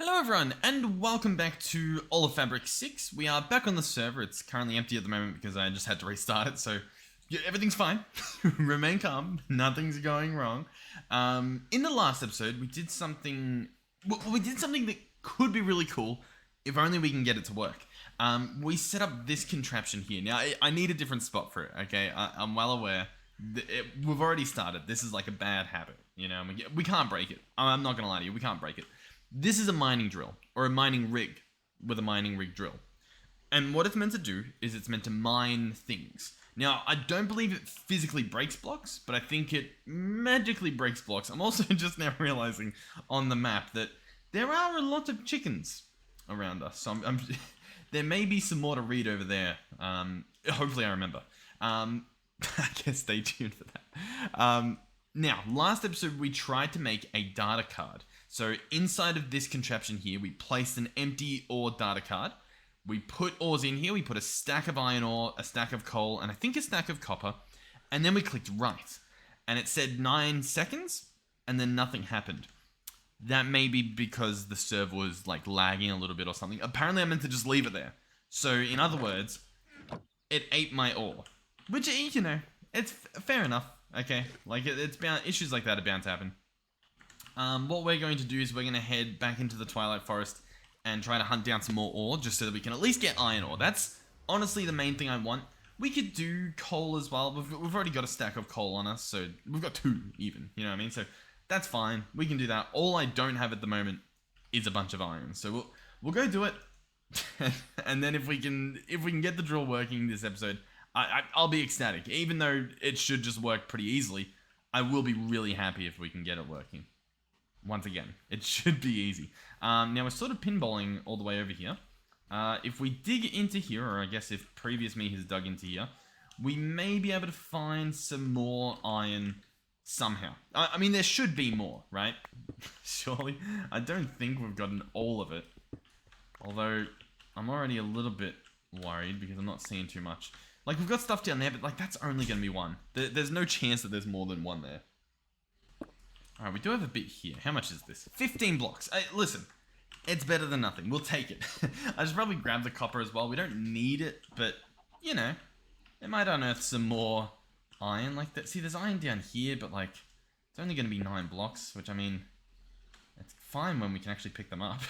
Hello everyone, and welcome back to Ep26. We are back on the server. It's currently empty at the moment because I just had to restart it, so yeah, everything's fine. Remain calm, nothing's going wrong. In the last episode, we did something that could be really cool if only we can get it to work. We set up this contraption here. Now, I need a different spot for it, okay? I'm well aware. We've already started. This is like a bad habit, you know? We can't break it. I'm not gonna lie to you, we can't break it. This is a mining drill, or a mining rig with a mining rig drill. And what it's meant to do is it's meant to mine things. Now, I don't believe it physically breaks blocks, but I think it magically breaks blocks. I'm also just now realizing on the map that there are a lot of chickens around us. So there may be some more to read over there. Hopefully I remember. I guess stay tuned for that. Now, last episode we tried to make a data card. So inside of this contraption here, we placed an empty ore data card. We put ores in here. We put a stack of iron ore, a stack of coal, and I think a stack of copper. And then we clicked right. And it said 9 seconds, and then nothing happened. That may be because the server was like lagging a little bit or something. Apparently I meant to just leave it there. So in other words, it ate my ore. Which, you know, it's fair enough. Okay, like issues like that are bound to happen. What we're going to do is we're going to head back into the Twilight Forest and try to hunt down some more ore, just so that we can at least get iron ore. That's honestly the main thing I want. We could do coal as well. We've already got a stack of coal on us, so we've got 2 even, you know what I mean? So that's fine. We can do that. All I don't have at the moment is a bunch of iron. So we'll go do it. And then if we can get the drill working this episode, I'll be ecstatic. Even though it should just work pretty easily, I will be really happy if we can get it working. Once again, it should be easy. Now we're sort of pinballing all the way over here. If we dig into here, or I guess if previous me has dug into here, we may be able to find some more iron somehow. I mean, there should be more, right? Surely. I don't think we've gotten all of it. Although, I'm already a little bit worried because I'm not seeing too much. Like, we've got stuff down there, but like that's only going to be 1. There's no chance that there's more than 1 there. Alright, we do have a bit here. How much is this? 15 blocks. Listen, it's better than nothing. We'll take it. I should probably grab the copper as well. We don't need it, but, you know, it might unearth some more iron like that. See, there's iron down here, but, like, it's only going to be 9 blocks, which, I mean, it's fine when we can actually pick them up.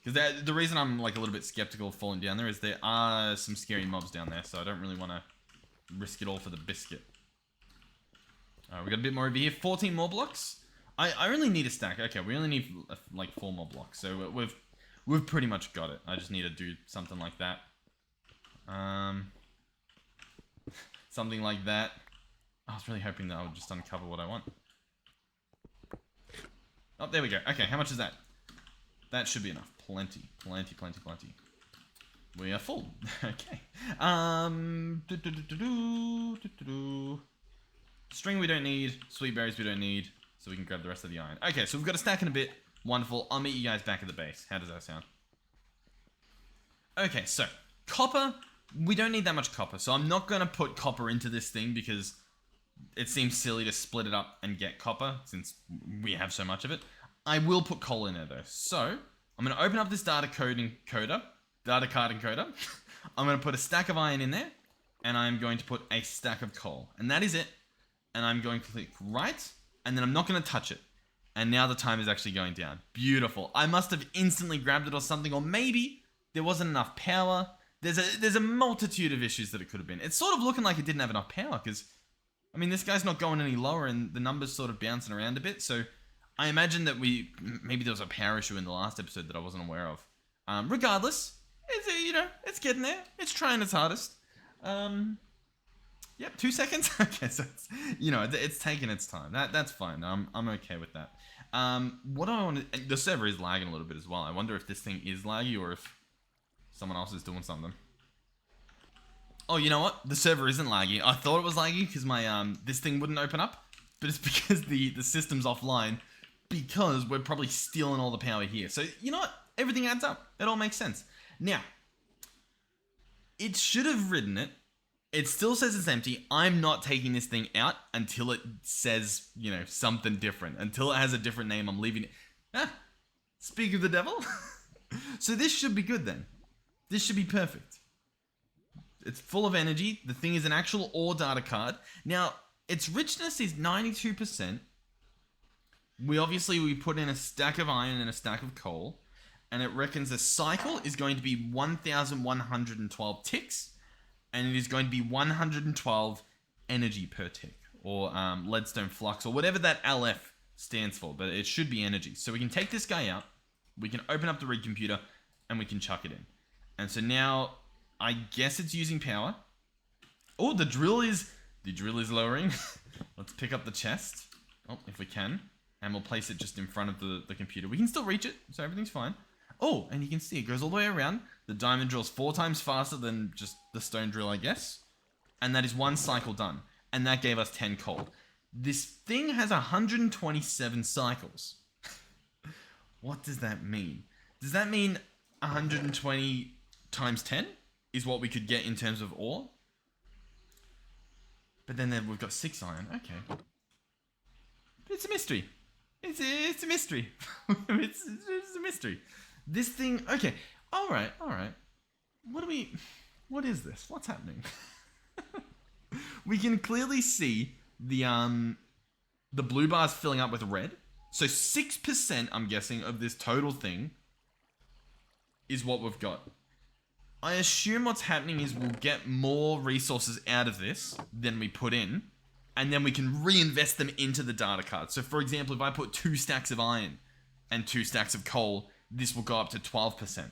Because the reason I'm, like, a little bit skeptical of falling down there is there are some scary mobs down there, so I don't really want to risk it all for the biscuit. Alright, we got a bit more over here. 14 more blocks. I only need a stack. Okay, we only need like 4 more blocks. So we've pretty much got it. I just need to do something like that. Something like that. I was really hoping that I would just uncover what I want. Oh, there we go. Okay, how much is that? That should be enough. Plenty. Plenty, plenty, plenty. We are full. Okay. String we don't need, sweet berries we don't need, so we can grab the rest of the iron. Okay, so we've got a stack in a bit. Wonderful. I'll meet you guys back at the base. How does that sound? Okay, so copper, we don't need that much copper, so I'm not going to put copper into this thing because it seems silly to split it up and get copper since we have so much of it. I will put coal in there though. So I'm going to open up this data card encoder. I'm going to put a stack of iron in there, and I'm going to put a stack of coal, and that is it. And I'm going to click right, and then I'm not going to touch it. And now the time is actually going down. Beautiful. I must have instantly grabbed it or something, or maybe there wasn't enough power. There's a multitude of issues that it could have been. It's sort of looking like it didn't have enough power, because, I mean, this guy's not going any lower, and the number's sort of bouncing around a bit, so I imagine that maybe there was a power issue in the last episode that I wasn't aware of. Regardless, it's, you know, it's getting there. It's trying its hardest. Yep, 2 seconds. Okay, so it's, you know, it's taking its time. That's fine. I'm okay with that. What I want to, the server is lagging a little bit as well. I wonder if this thing is laggy or if someone else is doing something. Oh, you know what? The server isn't laggy. I thought it was laggy because my this thing wouldn't open up, but it's because the system's offline because we're probably stealing all the power here. So you know what? Everything adds up. It all makes sense. Now, it should have written it. It still says it's empty. I'm not taking this thing out until it says, you know, something different. Until it has a different name, I'm leaving it. Speak of the devil. So this should be good then. This should be perfect. It's full of energy. The thing is an actual ore data card. Now, its richness is 92%. We put in a stack of iron and a stack of coal, and it reckons the cycle is going to be 1,112 ticks, and it is going to be 112 energy per tick, or leadstone flux, or whatever that LF stands for, but it should be energy. So we can take this guy out, we can open up the rig computer, and we can chuck it in. And so now, I guess it's using power. Oh, the drill is lowering. Let's pick up the chest. Oh, if we can. And we'll place it just in front of the computer. We can still reach it, so everything's fine. Oh, and you can see it goes all the way around. The diamond drill's 4 times faster than just the stone drill, I guess. And that is 1 cycle done. And that gave us 10 coal. This thing has 127 cycles. What does that mean? Does that mean 120 times 10 is what we could get in terms of ore? But then we've got 6 iron. Okay. It's a mystery. It's a mystery. it's a mystery. This thing... Okay. Alright. What is this? What's happening? We can clearly see the blue bars filling up with red. So 6%, I'm guessing, of this total thing is what we've got. I assume what's happening is we'll get more resources out of this than we put in, and then we can reinvest them into the data card. So for example, if I put 2 stacks of iron and 2 stacks of coal, this will go up to 12%.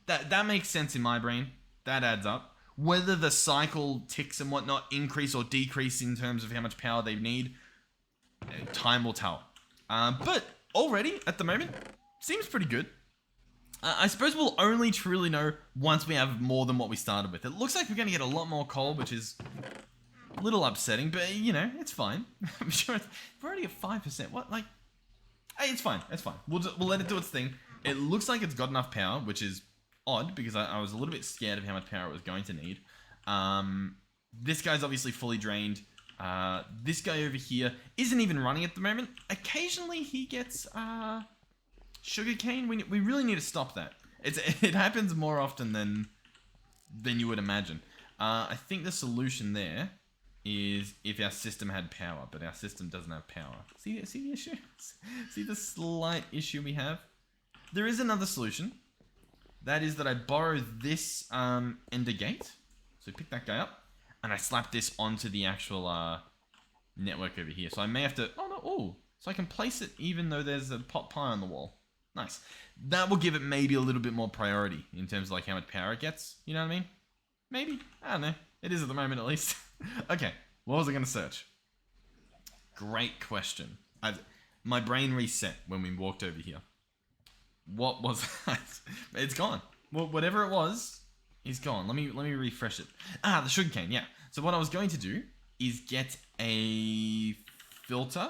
That makes sense in my brain. That adds up. Whether the cycle ticks and whatnot increase or decrease in terms of how much power they need, time will tell. But already, at the moment, seems pretty good. I suppose we'll only truly know once we have more than what we started with. It looks like we're going to get a lot more coal, which is a little upsetting, but, you know, it's fine. I'm sure we're already at 5%. What, like... Hey, it's fine. It's fine. We'll let it do its thing. It looks like it's got enough power, which is odd, because I was a little bit scared of how much power it was going to need. This guy's obviously fully drained. This guy over here isn't even running at the moment. Occasionally he gets sugarcane. We really need to stop that. It happens more often than you would imagine. I think the solution there is if our system had power, but our system doesn't have power. See the issue? See the slight issue we have? There is another solution. That is that I borrow this ender gate. So pick that guy up. And I slap this onto the actual network over here. So I may have to... Oh, no. Oh. So I can place it even though there's a pot pie on the wall. Nice. That will give it maybe a little bit more priority in terms of like how much power it gets. You know what I mean? Maybe. I don't know. It is at the moment at least. Okay. What was I going to search? Great question. My brain reset when we walked over here. What was that? It's gone. Well, whatever it was is gone. Let me refresh it. Ah, the sugarcane, yeah. So what I was going to do is get a filter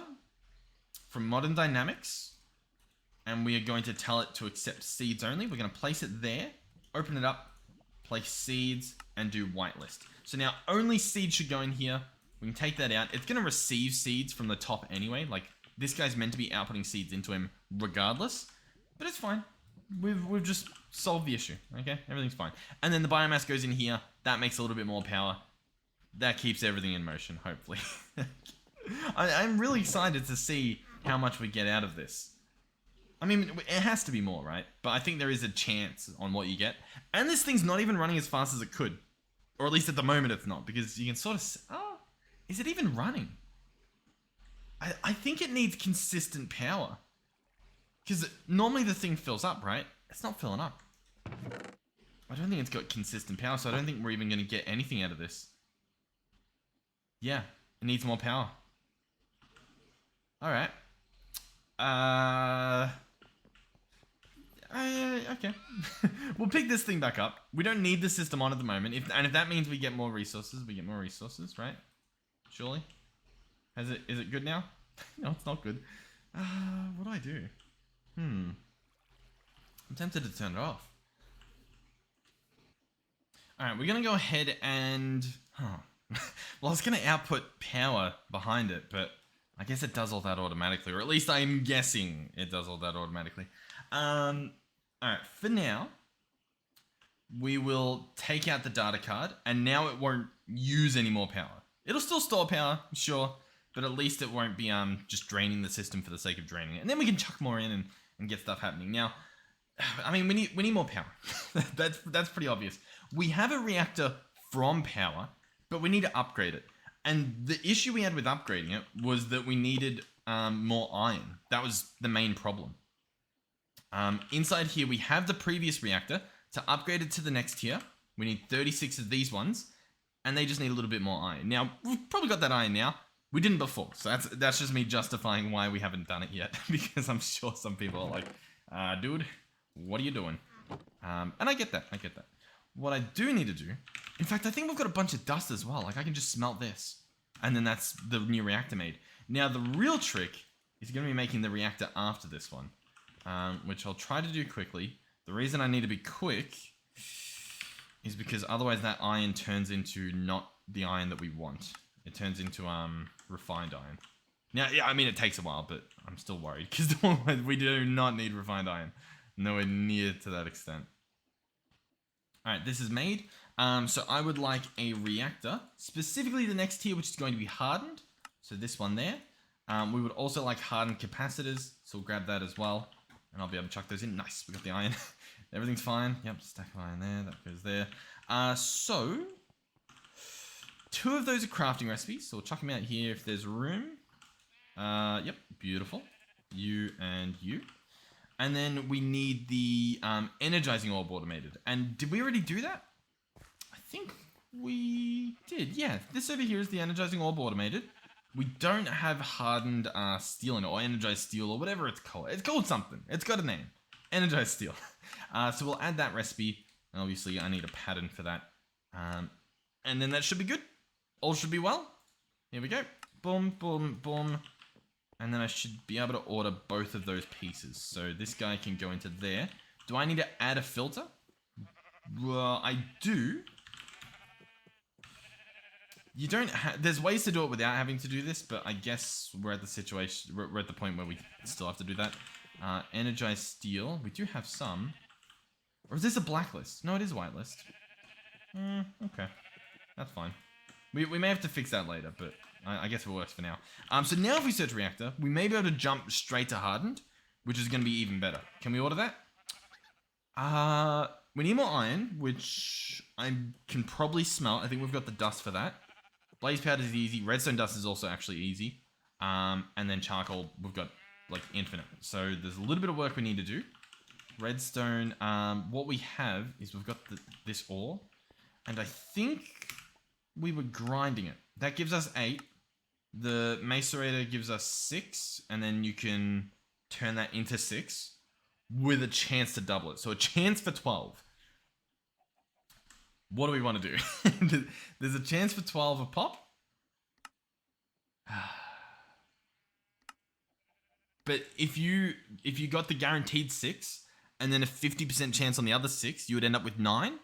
from Modern Dynamics, and we are going to tell it to accept seeds only. We're going to place it there, open it up, place seeds, and do whitelist. So now only seeds should go in here. We can take that out. It's going to receive seeds from the top anyway. Like, this guy's meant to be outputting seeds into him regardless. But it's fine. We've just solved the issue, okay? Everything's fine. And then the biomass goes in here. That makes a little bit more power. That keeps everything in motion, hopefully. I'm really excited to see how much we get out of this. I mean, it has to be more, right? But I think there is a chance on what you get. And this thing's not even running as fast as it could. Or at least at the moment it's not. Because you can sort of... Oh, is it even running? I think it needs consistent power. Because normally the thing fills up, right? It's not filling up. I don't think it's got consistent power, so I don't think we're even going to get anything out of this. Yeah, it needs more power. Alright. Okay. We'll pick this thing back up. We don't need the system on at the moment. If that means we get more resources, right? Surely? Is it good now? No, it's not good. What do I do? I'm tempted to turn it off. Alright, we're going to go ahead and... Well, I was going to output power behind it, but I guess it does all that automatically, or at least I'm guessing it does all that automatically. Alright, for now, we will take out the data card, and now it won't use any more power. It'll still store power, sure, but at least it won't be just draining the system for the sake of draining it. And then we can chuck more in and get stuff happening. Now, I mean, we need more power. that's pretty obvious. We have a reactor from power, but we need to upgrade it. And the issue we had with upgrading it was that we needed more iron. That was the main problem. Inside here, we have the previous reactor. To upgrade it to the next tier, we need 36 of these ones, and they just need a little bit more iron. Now, we've probably got that iron now. We didn't before, so that's just me justifying why we haven't done it yet, because I'm sure some people are like, dude, what are you doing? And I get that. What I do need to do, in fact, I think we've got a bunch of dust as well. Like, I can just smelt this, and then that's the new reactor made. Now, the real trick is going to be making the reactor after this one, which I'll try to do quickly. The reason I need to be quick is because otherwise that iron turns into not the iron that we want. It turns into refined iron. Now, yeah, I mean, it takes a while, but I'm still worried because we do not need refined iron. Nowhere near to that extent. All right, this is made. So I would like a reactor, specifically the next tier, which is going to be hardened. So this one there. We would also like hardened capacitors, so we'll grab that as well. And I'll be able to chuck those in. Nice, we got the iron. Everything's fine. Yep, stack of iron there. That goes there. So, 2 of those are crafting recipes. So we'll chuck them out here if there's room. Yep, beautiful. You and you. And then we need the energizing orb automated. And did we already do that? I think we did. Yeah, this over here is the energizing orb automated. We don't have hardened steel in it, or energized steel, or whatever it's called. It's called something. It's got a name. Energized steel. So we'll add that recipe. And obviously, I need a pattern for that. And then that should be good. All should be well. Here we go. Boom, boom, boom. And then I should be able to order both of those pieces. So this guy can go into there. Do I need to add a filter? Well, I do. You don't there's ways to do it without having to do this, but I guess we're at the situation, we're at the point where we still have to do that. Energized steel, we do have some. Or is this a blacklist? No, it is a whitelist. Okay, that's fine. We may have to fix that later, but I guess it works for now. So now if we search reactor, we may be able to jump straight to hardened, which is going to be even better. Can we order that? We need more iron, which I can probably smelt. I think we've got the dust for that. Blaze powder is easy. Redstone dust is also actually easy. And then charcoal, we've got like infinite. So there's a little bit of work we need to do. Redstone, what we have is we've got this ore. And I think we were grinding it. That gives us 8. The macerator gives us 6. And then you can turn that into 6 with a chance to double it. So a chance for 12. What do we want to do? There's a chance for 12 a pop. But if you got the guaranteed 6 and then a 50% chance on the other 6, you would end up with 9.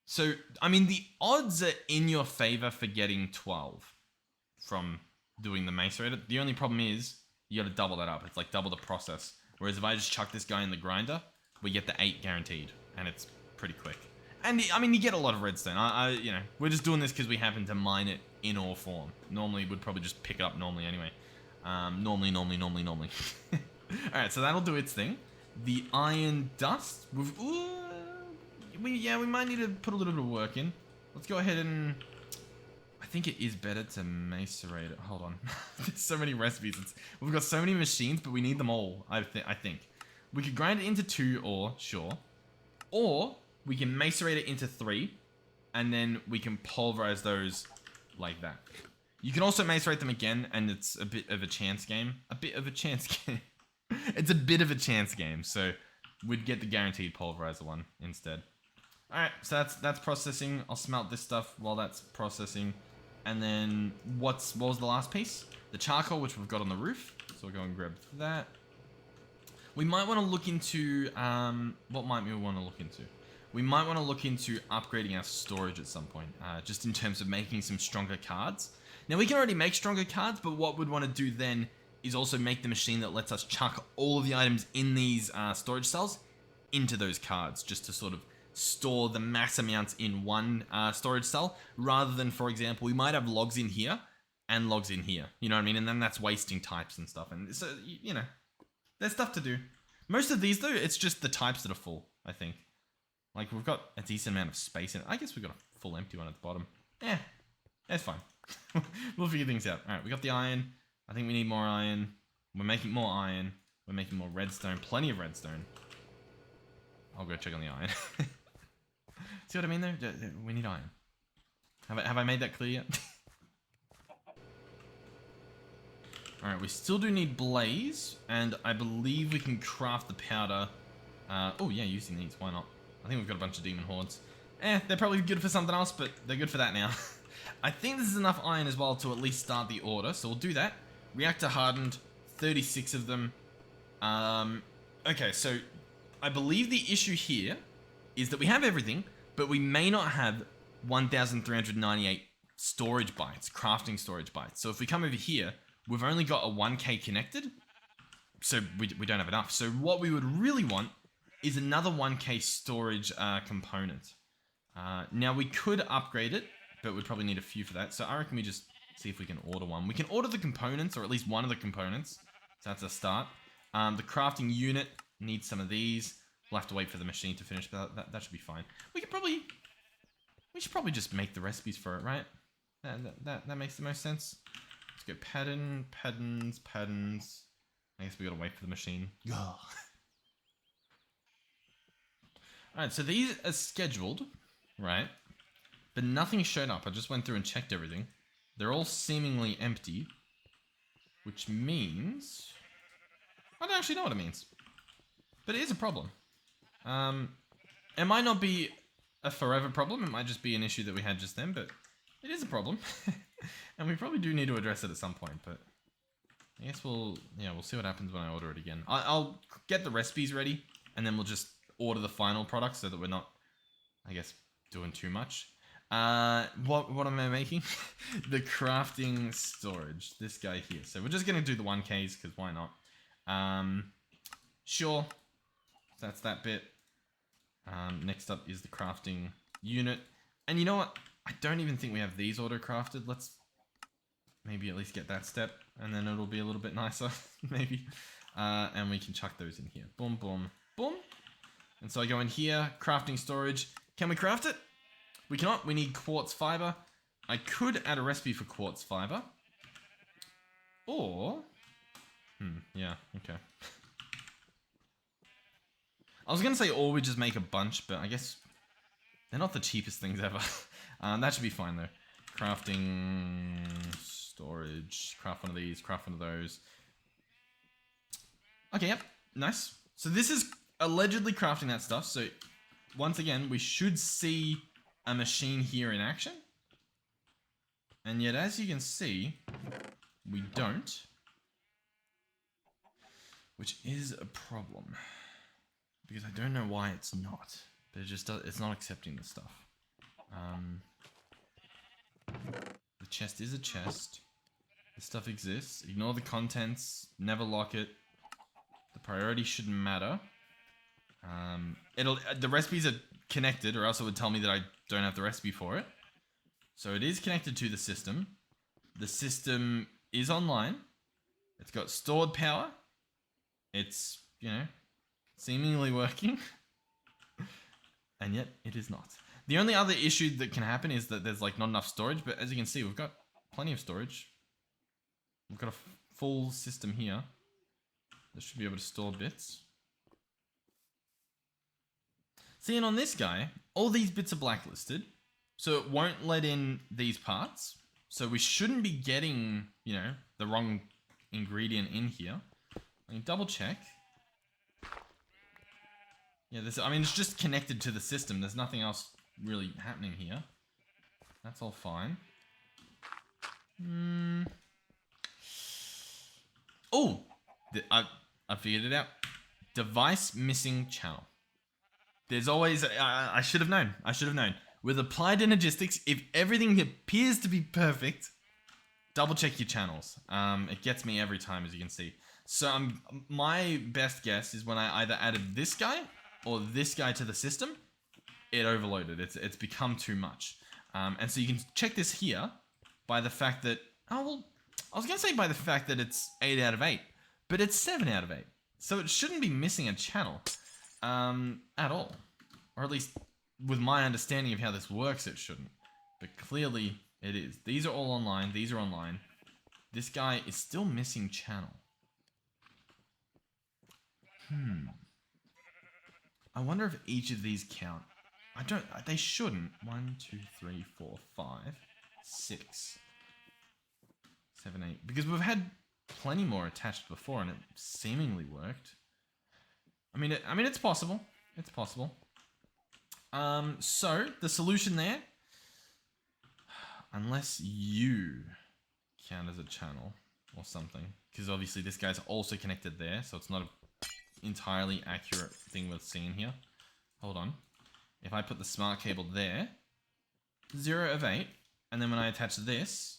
So, I mean, the odds are in your favor for getting 12 from doing the macerator. The only problem is you got to double that up. It's like double the process. Whereas if I just chuck this guy in the grinder, we get the 8 guaranteed, and it's pretty quick. And I mean, you get a lot of redstone. You know, we're just doing this because we happen to mine it in ore form. Normally, we'd probably just pick it up normally anyway. Normally. All right, so that'll do its thing. The iron dust. We might need to put a little bit of work in. Let's go ahead and. I think it is better to macerate it. Hold on. There's so many recipes. We've got so many machines, but we need them all. I think we could grind it into 2 ore, sure, or we can macerate it into 3, and then we can pulverize those like that. You can also macerate them again, and it's a bit of a chance game. It's a bit of a chance game, so we'd get the guaranteed pulverizer one instead. Alright, so that's processing. I'll smelt this stuff while that's processing. And then, what was the last piece? The charcoal, which we've got on the roof. So we'll go and grab that. We might want to look into, what might we want to look into? We might want to look into upgrading our storage at some point, just in terms of making some stronger cards. Now we can already make stronger cards, but what we'd want to do then is also make the machine that lets us chuck all of the items in these storage cells into those cards, just to sort of store the mass amounts in one storage cell, rather than, for example, we might have logs in here and logs in here, you know what I mean? And then that's wasting types and stuff. And so, you know, there's stuff to do. Most of these, though, it's just the types that are full, I think. Like, we've got a decent amount of space in it. I guess we've got a full empty one at the bottom. Yeah, that's fine. We'll figure things out. All right, we got the iron. I think we need more iron. We're making more iron. We're making more redstone. Plenty of redstone. I'll go check on the iron. See what I mean, though? We need iron. Have I made that clear yet? Alright, we still do need blaze, and I believe we can craft the powder. Oh yeah, using these, why not? I think we've got a bunch of demon hordes. They're probably good for something else, but they're good for that now. I think this is enough iron as well to at least start the order, so we'll do that. Reactor hardened, 36 of them. Okay, so I believe the issue here is that we have everything, but we may not have 1,398 storage bytes, crafting storage bytes. So if we come over here, we've only got a 1k connected, so we don't have enough. So what we would really want is another 1k storage component. Now we could upgrade it, but we'd probably need a few for that. So I reckon we just see if we can order one. We can order the components, or at least one of the components. So that's a start. The crafting unit needs some of these. We'll have to wait for the machine to finish, but that should be fine. We should probably just make the recipes for it, right? That makes the most sense. Let's go pattern, patterns. I guess we gotta wait for the machine. Alright, so these are scheduled, right? But nothing showed up. I just went through and checked everything. They're all seemingly empty, which means... I don't actually know what it means. But it is a problem. It might not be a forever problem. It might just be an issue that we had just then, but it is a problem. And we probably do need to address it at some point, but I guess we'll see what happens when I order it again. I'll get the recipes ready, and then we'll just order the final product so that we're not, I guess, doing too much. What am I making? The crafting storage. This guy here. So we're just going to do the 1Ks, because why not? Sure. That's that bit. Next up is the crafting unit. And you know what? I don't even think we have these auto-crafted. Let's maybe at least get that step, and then it'll be a little bit nicer, maybe. And we can chuck those in here. Boom, boom, boom. And so I go in here, crafting storage. Can we craft it? We cannot. We need quartz fiber. I could add a recipe for quartz fiber. Or... yeah, okay. I was going to say, or we just make a bunch, but I guess they're not the cheapest things ever. That should be fine, though. Crafting, storage, craft one of these, craft one of those. Okay, yep, nice. So this is allegedly crafting that stuff. So once again, we should see a machine here in action. And yet, as you can see, we don't. Which is a problem. Because I don't know why it's not. But it just does, it's not accepting the stuff. The chest is a chest. This stuff exists. Ignore the contents. Never lock it. The priority shouldn't matter. The recipes are connected, or else it would tell me that I don't have the recipe for it. So it is connected to the system. The system is online. It's got stored power. It's, seemingly working. And yet, it is not. The only other issue that can happen is that there's, not enough storage. But as you can see, we've got plenty of storage. We've got a full system here. That should be able to store bits. See, and on this guy, all these bits are blacklisted. So it won't let in these parts. So we shouldn't be getting, the wrong ingredient in here. I mean, double check. Yeah, it's just connected to the system. There's nothing else really happening here. That's all fine. Oh! I figured it out. Device missing channel. There's always... I should have known. With applied energistics, if everything appears to be perfect, double check your channels. It gets me every time, as you can see. So my best guess is when I either added this guy or this guy to the system, it overloaded. It's become too much. And so you can check this here by the fact that, oh, well, I was going to say by the fact that it's 8 out of 8, but it's 7 out of 8. So it shouldn't be missing a channel at all. Or at least with my understanding of how this works, it shouldn't. But clearly it is. These are all online. These are online. This guy is still missing channel. I wonder if each of these count. They shouldn't. 1, 2, 3, 4, 5, 6, 7, 8. Because we've had plenty more attached before and it seemingly worked. I mean, it's possible. It's possible. So the solution there, unless you count as a channel or something, because obviously this guy's also connected there, so it's not an entirely accurate thing we're seeing here. Hold on. If I put the smart cable there, 0 of 8, and then when I attach this,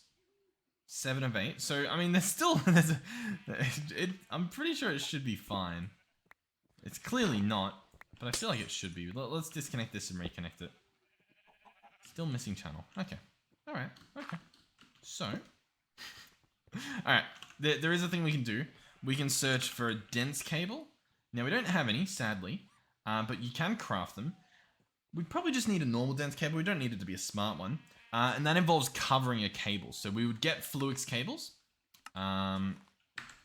7 of 8. So, I mean, I'm pretty sure it should be fine. It's clearly not, but I feel like it should be. Let's disconnect this and reconnect it. Still missing channel. Okay. Alright. Okay. So, alright. There is a thing we can do. We can search for a dense cable. Now, we don't have any, sadly, but you can craft them. We probably just need a normal dense cable. We don't need it to be a smart one. And that involves covering a cable. So we would get Fluix cables,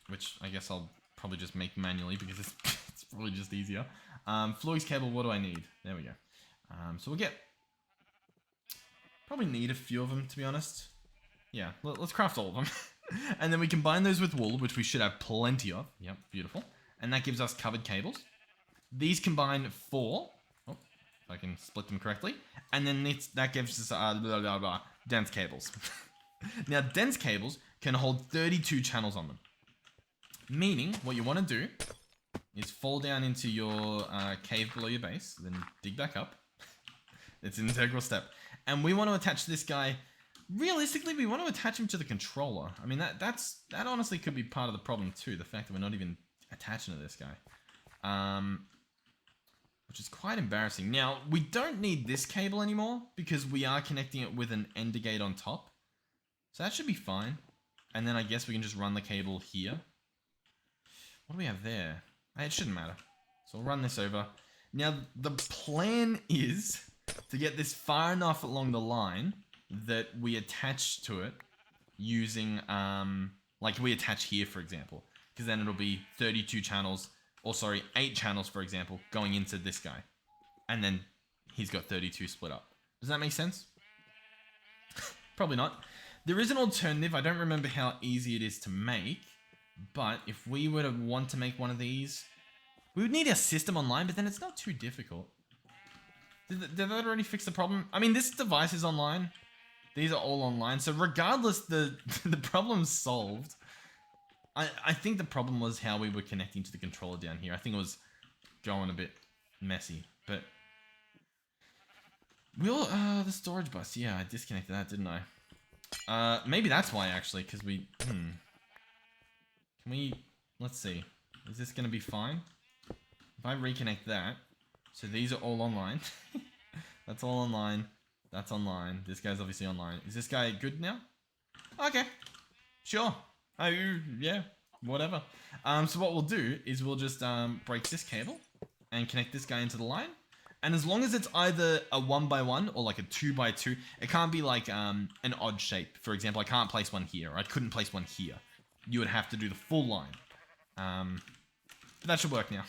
which I guess I'll probably just make manually because it's probably just easier. Fluix cable, what do I need? There we go. So we'll get... Probably need a few of them, to be honest. Yeah, let's craft all of them. And then we combine those with wool, which we should have plenty of. Yep, beautiful. And that gives us covered cables. These combine 4... I can split them correctly. And then that gives us dense cables. Now, dense cables can hold 32 channels on them. Meaning, what you want to do is fall down into your cave below your base, then dig back up. It's an integral step. And we want to attach this guy... Realistically, we want to attach him to the controller. I mean, that honestly could be part of the problem too, the fact that we're not even attaching to this guy. Which is quite embarrassing. Now, we don't need this cable anymore because we are connecting it with an ender gate on top. So that should be fine. And then I guess we can just run the cable here. What do we have there? It shouldn't matter. So we'll run this over. Now, the plan is to get this far enough along the line that we attach to it using, like we attach here, for example. Because then it'll be 32 channels. Or sorry, 8 channels, for example, going into this guy. And then he's got 32 split up. Does that make sense? Probably not. There is an alternative. I don't remember how easy it is to make. But if we were to want to make one of these, we would need a system online, but then it's not too difficult. Did that already fix the problem? I mean, this device is online. These are all online. So regardless, the problem's solved. I think the problem was how we were connecting to the controller down here. I think it was going a bit messy, but the storage bus. Yeah, I disconnected that, didn't I? Maybe that's why actually, because can we, let's see. Is this going to be fine? If I reconnect that, so these are all online. That's all online. That's online. This guy's obviously online. Is this guy good now? Okay. Sure. Oh, yeah, whatever. So what we'll do is we'll just break this cable and connect this guy into the line. And as long as it's either a 1x1 or like a 2x2, it can't be like an odd shape. For example, I can't place one here. Or I couldn't place one here. You would have to do the full line. But that should work now.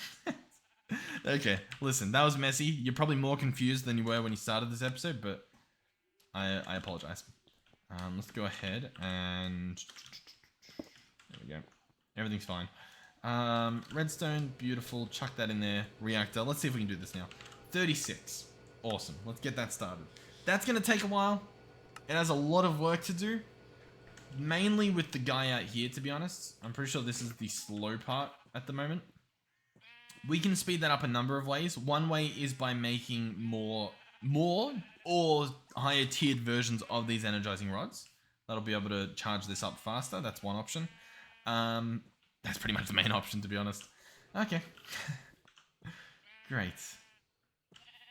Okay, listen, that was messy. You're probably more confused than you were when you started this episode, but I apologize. Let's go ahead and... There we go. Everything's fine. Redstone, beautiful. Chuck that in there. Reactor. Let's see if we can do this now. 36. Awesome. Let's get that started. That's going to take a while. It has a lot of work to do. Mainly with the guy out here, to be honest. I'm pretty sure this is the slow part at the moment. We can speed that up a number of ways. One way is by making more or higher tiered versions of these energizing rods. That'll be able to charge this up faster. That's one option. That's pretty much the main option, to be honest. Okay. Great.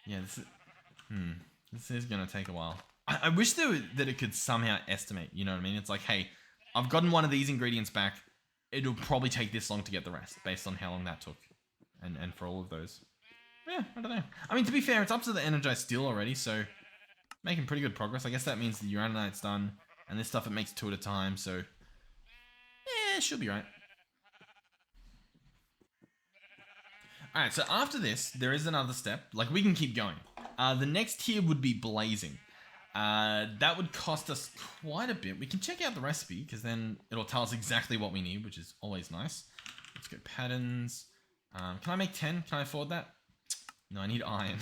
Yeah, this is going to take a while. I wish that it could somehow estimate, you know what I mean? It's like, hey, I've gotten one of these ingredients back. It'll probably take this long to get the rest, based on how long that took. And for all of those. Yeah, I don't know. I mean, to be fair, it's up to the energized steel already, so making pretty good progress. I guess that means the uraninite's done, and this stuff it makes 2 at a time, so yeah, it should be right. Alright, so after this, there is another step. Like, we can keep going. The next tier would be blazing. That would cost us quite a bit. We can check out the recipe, because then it'll tell us exactly what we need, which is always nice. Let's go patterns. Can I make 10? Can I afford that? No, I need iron.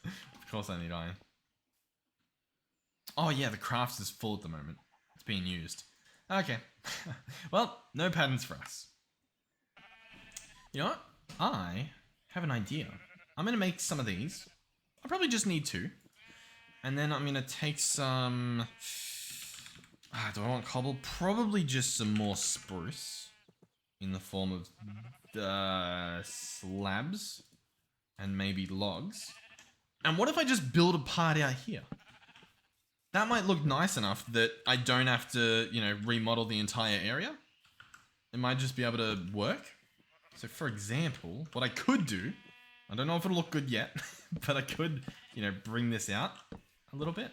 Of course I need iron. Oh yeah, the crafts is full at the moment. It's being used. Okay. Well, no patterns for us. You know what? I have an idea. I'm going to make some of these. I probably just need 2. And then I'm going to take some... do I want cobble? Probably just some more spruce. In the form of slabs. And maybe logs. And what if I just build a part out here? That might look nice enough that I don't have to, you know, remodel the entire area. It might just be able to work. So for example, what I could do, I don't know if it'll look good yet, but I could, you know, bring this out a little bit.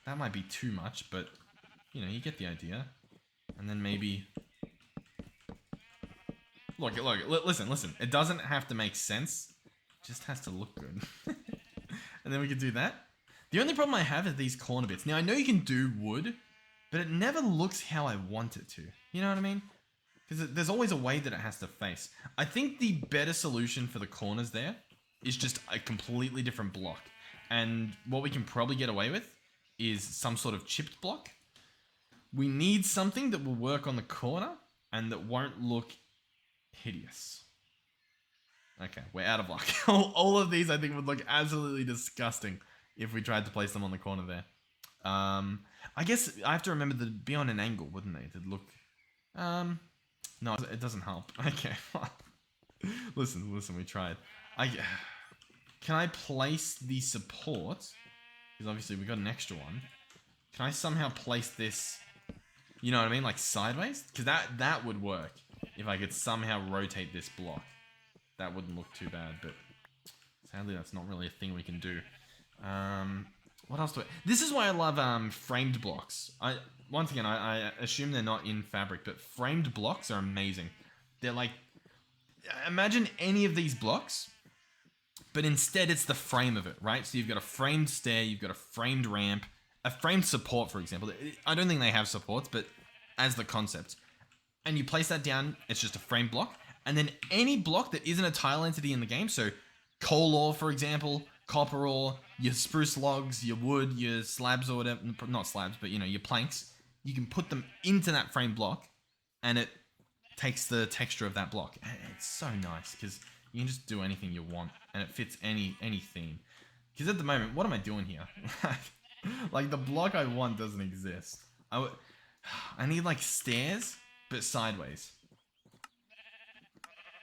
That might be too much, but, you know, you get the idea. And then maybe... Look, listen. It doesn't have to make sense. It just has to look good. And then we could do that. The only problem I have is these corner bits. Now, I know you can do wood, but it never looks how I want it to. You know what I mean? Because there's always a way that it has to face. I think the better solution for the corners there is just a completely different block. And what we can probably get away with is some sort of chipped block. We need something that will work on the corner and that won't look hideous. Okay, we're out of luck. All of these I think would look absolutely disgusting if we tried to place them on the corner there. I guess I have to remember to be on an angle, wouldn't they? To look... No, it doesn't help. Okay. Listen, we tried. Can I place the support? Because obviously we got an extra one. Can I somehow place this, you know what I mean? Like sideways? Because that would work. If I could somehow rotate this block. That wouldn't look too bad, but sadly that's not really a thing we can do. What else do I... This is why I love framed blocks. Once again, I assume they're not in fabric, but framed blocks are amazing. They're like... Imagine any of these blocks, but instead it's the frame of it, right? So you've got a framed stair, you've got a framed ramp, a framed support, for example. I don't think they have supports, but as the concept. And you place that down, it's just a framed block. And then any block that isn't a tile entity in the game, so coal ore, for example, copper ore, your spruce logs, your wood, your slabs or whatever, not slabs, but you know, your planks, you can put them into that frame block and it takes the texture of that block. And it's so nice because you can just do anything you want and it fits any theme. Because at the moment, what am I doing here? Like the block I want doesn't exist. I need like stairs, but sideways.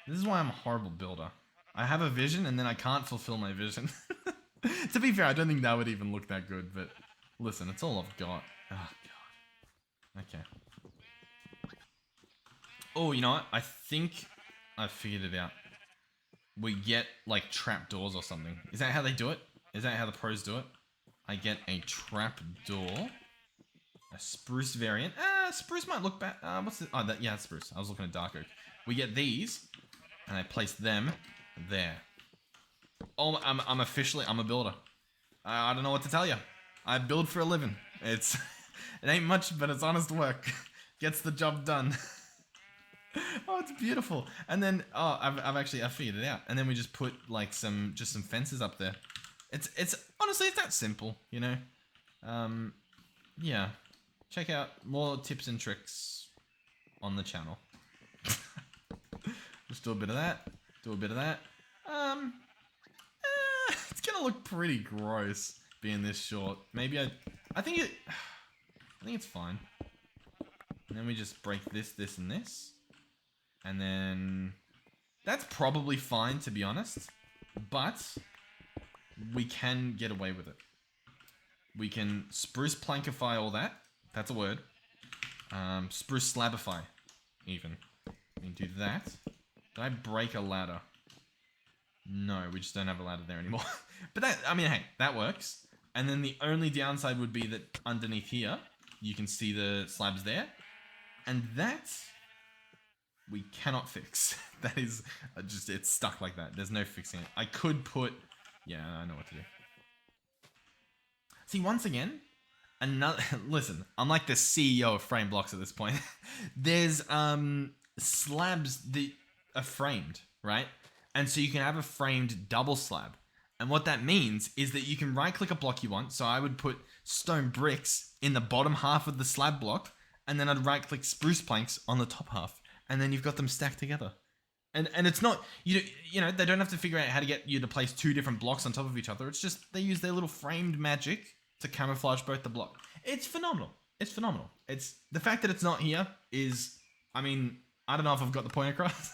This is why I'm a horrible builder. I have a vision and then I can't fulfill my vision. To be fair, I don't think that would even look that good, but listen, it's all I've got. Oh, God. Okay. Oh, you know what? I think I figured it out. We get, like, trapdoors or something. Is that how they do it? Is that how the pros do it? I get a trapdoor. A spruce variant. Spruce might look bad. What's it? Oh, yeah, spruce. I was looking at dark oak. We get these. And I place them there. Oh, I'm officially, I'm a builder. I don't know what to tell you. I build for a living. It ain't much, but it's honest work. Gets the job done. Oh, it's beautiful. And then, I figured it out. And then we just put like some fences up there. It's honestly, it's that simple, you know? Yeah. Check out more tips and tricks on the channel. Just do a bit of that. Do a bit of that. It's gonna look pretty gross being this short. Maybe I think it... I think it's fine. And then we just break this, this, and this. And then... That's probably fine, to be honest. But we can get away with it. We can spruce plankify all that. That's a word. Spruce slabify, even. We can do that. Did I break a ladder? No, we just don't have a ladder there anymore. But that, I mean, hey, that works. And then the only downside would be that underneath here, you can see the slabs there. And that, we cannot fix. That is just, it's stuck like that. There's no fixing it. I could put, yeah, I know what to do. See, once again, another, listen, I'm like the CEO of frame blocks at this point. There's slabs that are framed, right? And so you can have a framed double slab. And what that means is that you can right click a block you want. So I would put stone bricks in the bottom half of the slab block, and then I'd right click spruce planks on the top half. And then you've got them stacked together. And it's not, you know, they don't have to figure out how to get you to place two different blocks on top of each other. It's just, they use their little framed magic to camouflage both the block. It's phenomenal. It's phenomenal. It's, the fact that it's not here is, I mean, I don't know if I've got the point across.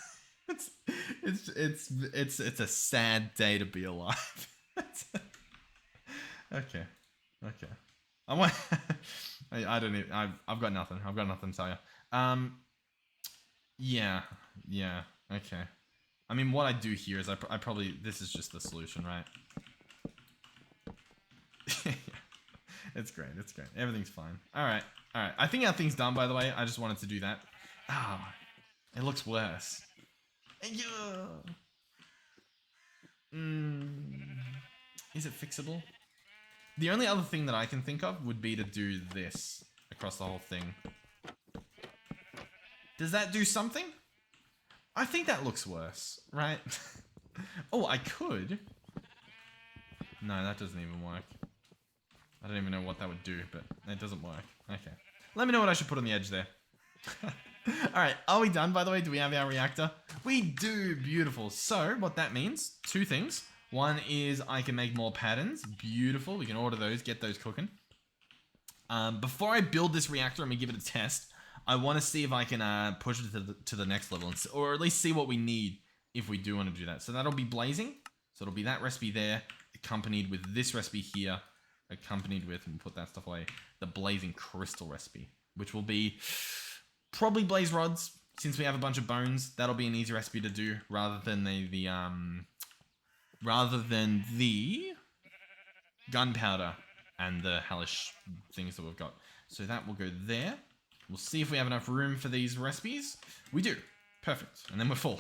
It's a sad day to be alive. Okay. I want, I don't even, I've got nothing. I've got nothing to tell you. Yeah. Okay. I mean, what I do here is I probably, this is just the solution, right? It's great. Everything's fine. All right. I think our thing's done, by the way. I just wanted to do that. Ah, it looks worse. Yeah. Is it fixable? The only other thing that I can think of would be to do this across the whole thing. Does that do something? I think that looks worse, right? Oh, I could. No, that doesn't even work. I don't even know what that would do, but it doesn't work. Okay. Let me know what I should put on the edge there. Alright, are we done, by the way? Do we have our reactor? We do! Beautiful. So, what that means, two things. One is I can make more patterns. Beautiful. We can order those, get those cooking. Before I build this reactor, I'm going to give it a test. I want to see if I can push it to the next level, or at least see what we need if we do want to do that. So that'll be blazing. So it'll be that recipe there, accompanied with this recipe here, accompanied with, and put that stuff away, the blazing crystal recipe, which will be probably blaze rods. Since we have a bunch of bones, that'll be an easy recipe to do rather than the gunpowder and the hellish things that we've got. So that will go there. We'll see if we have enough room for these recipes. We do. Perfect. And then we're full.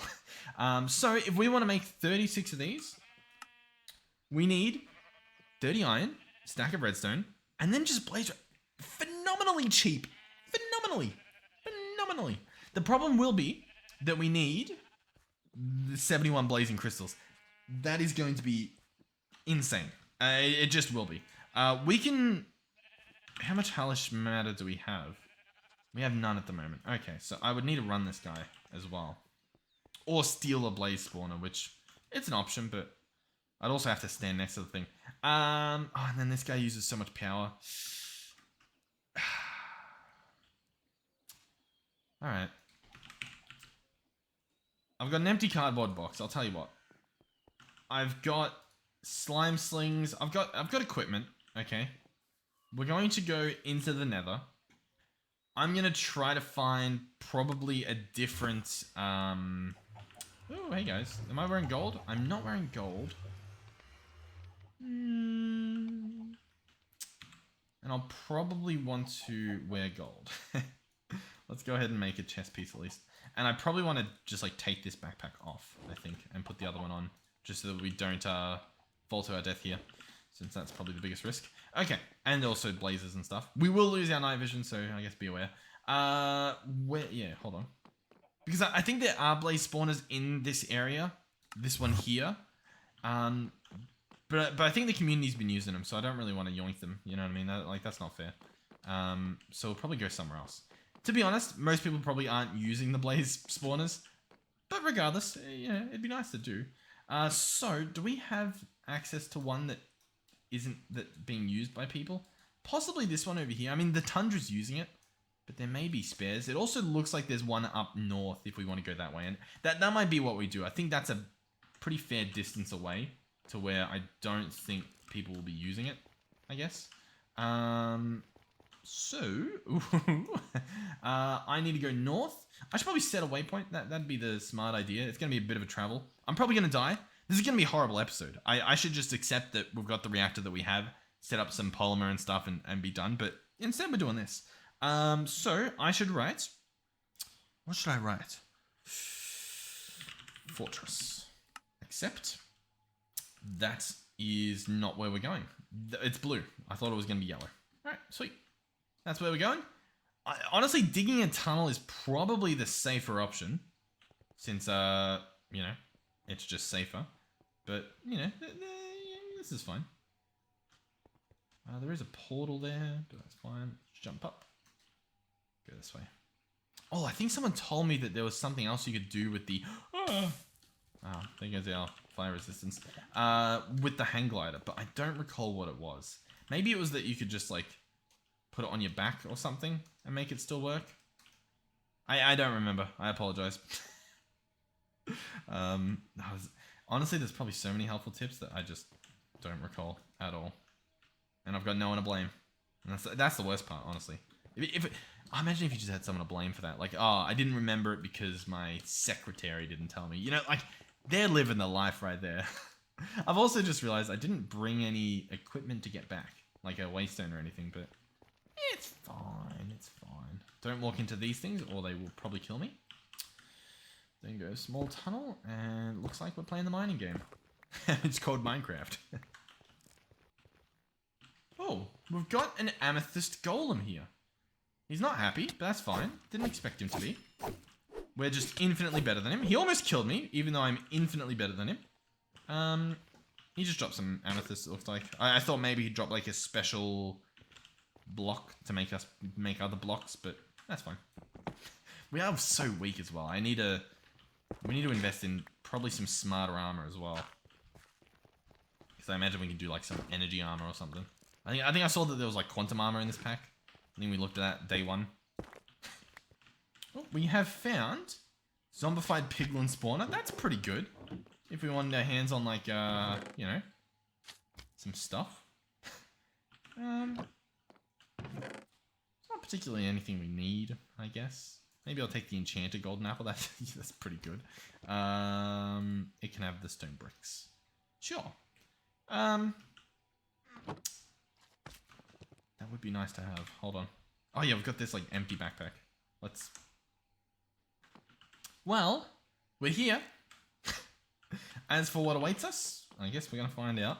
So if we want to make 36 of these, we need 30 iron, stack of redstone, and then just blaze. Phenomenally cheap. Phenomenally. The problem will be that we need the 71 blazing crystals. That is going to be insane. It just will be. We can... How much hellish matter do we have? We have none at the moment. Okay, so I would need to run this guy as well. Or steal a blaze spawner, which... It's an option, but... I'd also have to stand next to the thing. Oh, and then this guy uses so much power. Alright. I've got an empty cardboard box, I'll tell you what. I've got slime slings. I've got equipment, okay? We're going to go into the nether. I'm going to try to find probably a different... Oh, hey guys. Am I wearing gold? I'm not wearing gold. And I'll probably want to wear gold. Let's go ahead and make a chest piece at least. And I probably want to just like take this backpack off, I think, and put the other one on. Just so that we don't fall to our death here. Since that's probably the biggest risk. Okay, and also blazes and stuff. We will lose our night vision, so I guess be aware. Yeah, hold on. Because I think there are blaze spawners in this area. This one here. But I think the community's been using them, so I don't really want to yoink them. You know what I mean? That's not fair. So we'll probably go somewhere else. To be honest, most people probably aren't using the blaze spawners. But regardless, yeah, it'd be nice to do. So, do we have access to one that isn't being used by people? Possibly this one over here. I mean, the Tundra's using it, but there may be spares. It also looks like there's one up north if we want to go that way. And that might be what we do. I think that's a pretty fair distance away to where I don't think people will be using it, I guess. So, I need to go north. I should probably set a waypoint. That'd be the smart idea. It's going to be a bit of a travel. I'm probably going to die. This is going to be a horrible episode. I should just accept that we've got the reactor that we have, set up some polymer and stuff and be done. But instead we're doing this. So I should write... What should I write? Fortress. Except that is not where we're going. It's blue. I thought it was going to be yellow. All right, sweet. That's where we're going. Honestly, digging a tunnel is probably the safer option. Since, you know, it's just safer. But, you know, this is fine. There is a portal there, but that's fine. Let's jump up. Go this way. Oh, I think someone told me that there was something else you could do with the... Oh, there goes our fire resistance. With the hang glider, but I don't recall what it was. Maybe it was that you could just, like, put it on your back or something and make it still work. I don't remember. I apologize. Honestly, there's probably so many helpful tips that I just don't recall at all. And I've got no one to blame. And that's the worst part, honestly. Imagine if you just had someone to blame for that. Like, oh, I didn't remember it because my secretary didn't tell me. You know, like, they're living the life right there. I've also just realized I didn't bring any equipment to get back. Like a waystone or anything, but it's fine. It's fine. Don't walk into these things or they will probably kill me. Then go small tunnel and looks like we're playing the mining game. It's called Minecraft. Oh, we've got an amethyst golem here. He's not happy, but that's fine. Didn't expect him to be. We're just infinitely better than him. He almost killed me, even though I'm infinitely better than him. He just dropped some amethyst, it looks like. I thought maybe he'd drop like a special block to make us make other blocks, but that's fine. We are so weak as well. We need to invest in probably some smarter armor as well. Because I imagine we can do like some energy armor or something. I think I saw that there was like quantum armor in this pack. I think we looked at that day one. Oh, we have found zombified piglin spawner. That's pretty good. If we wanted our hands on like, you know, some stuff. Not particularly anything we need, I guess. Maybe I'll take the enchanted golden apple. That's pretty good. It can have the stone bricks. Sure. That would be nice to have. Hold on. Oh yeah, we've got this like empty backpack. Let's... Well, we're here. As for what awaits us, I guess we're going to find out.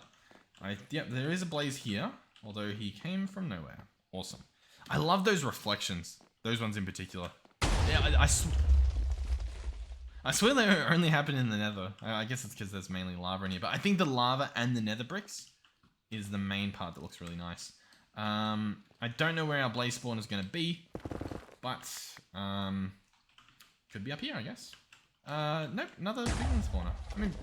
Yep, there is a blaze here, although he came from nowhere. Awesome. I love those reflections. Those ones in particular. Yeah, I swear they only happen in the nether. I guess it's because there's mainly lava in here. But I think the lava and the nether bricks is the main part that looks really nice. I don't know where our blaze spawn is going to be, but could be up here, I guess. Nope, another piglin spawner. I mean,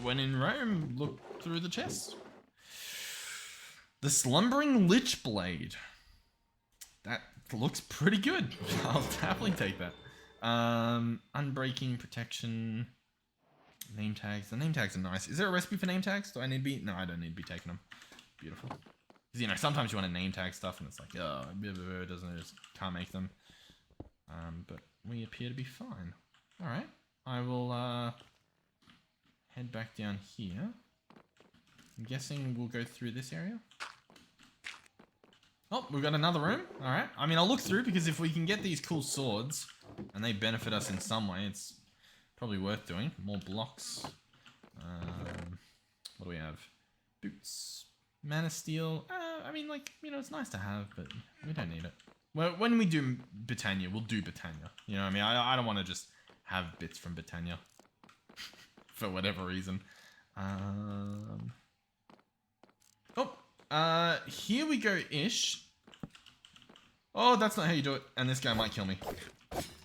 when in Rome, look through the chest. The slumbering lich blade. That looks pretty good. I'll happily take that. Unbreaking protection. Name tags. The name tags are nice. Is there a recipe for name tags? Do I need to be? No, I don't need to be taking them. Beautiful. Because, you know, sometimes you want to name tag stuff and it's like, oh, it doesn't, just can't make them. But we appear to be fine. Alright. I will head back down here. I'm guessing we'll go through this area. Oh, we've got another room. Alright. I mean, I'll look through because if we can get these cool swords and they benefit us in some way, it's probably worth doing. More blocks. What do we have? Boots. Mana steel. I mean, like, you know, it's nice to have, but we don't need it. Well, when we do Britannia, we'll do Britannia. You know what I mean? I don't want to just have bits from Britannia. For whatever reason. Here we go-ish. Oh, that's not how you do it. And this guy might kill me.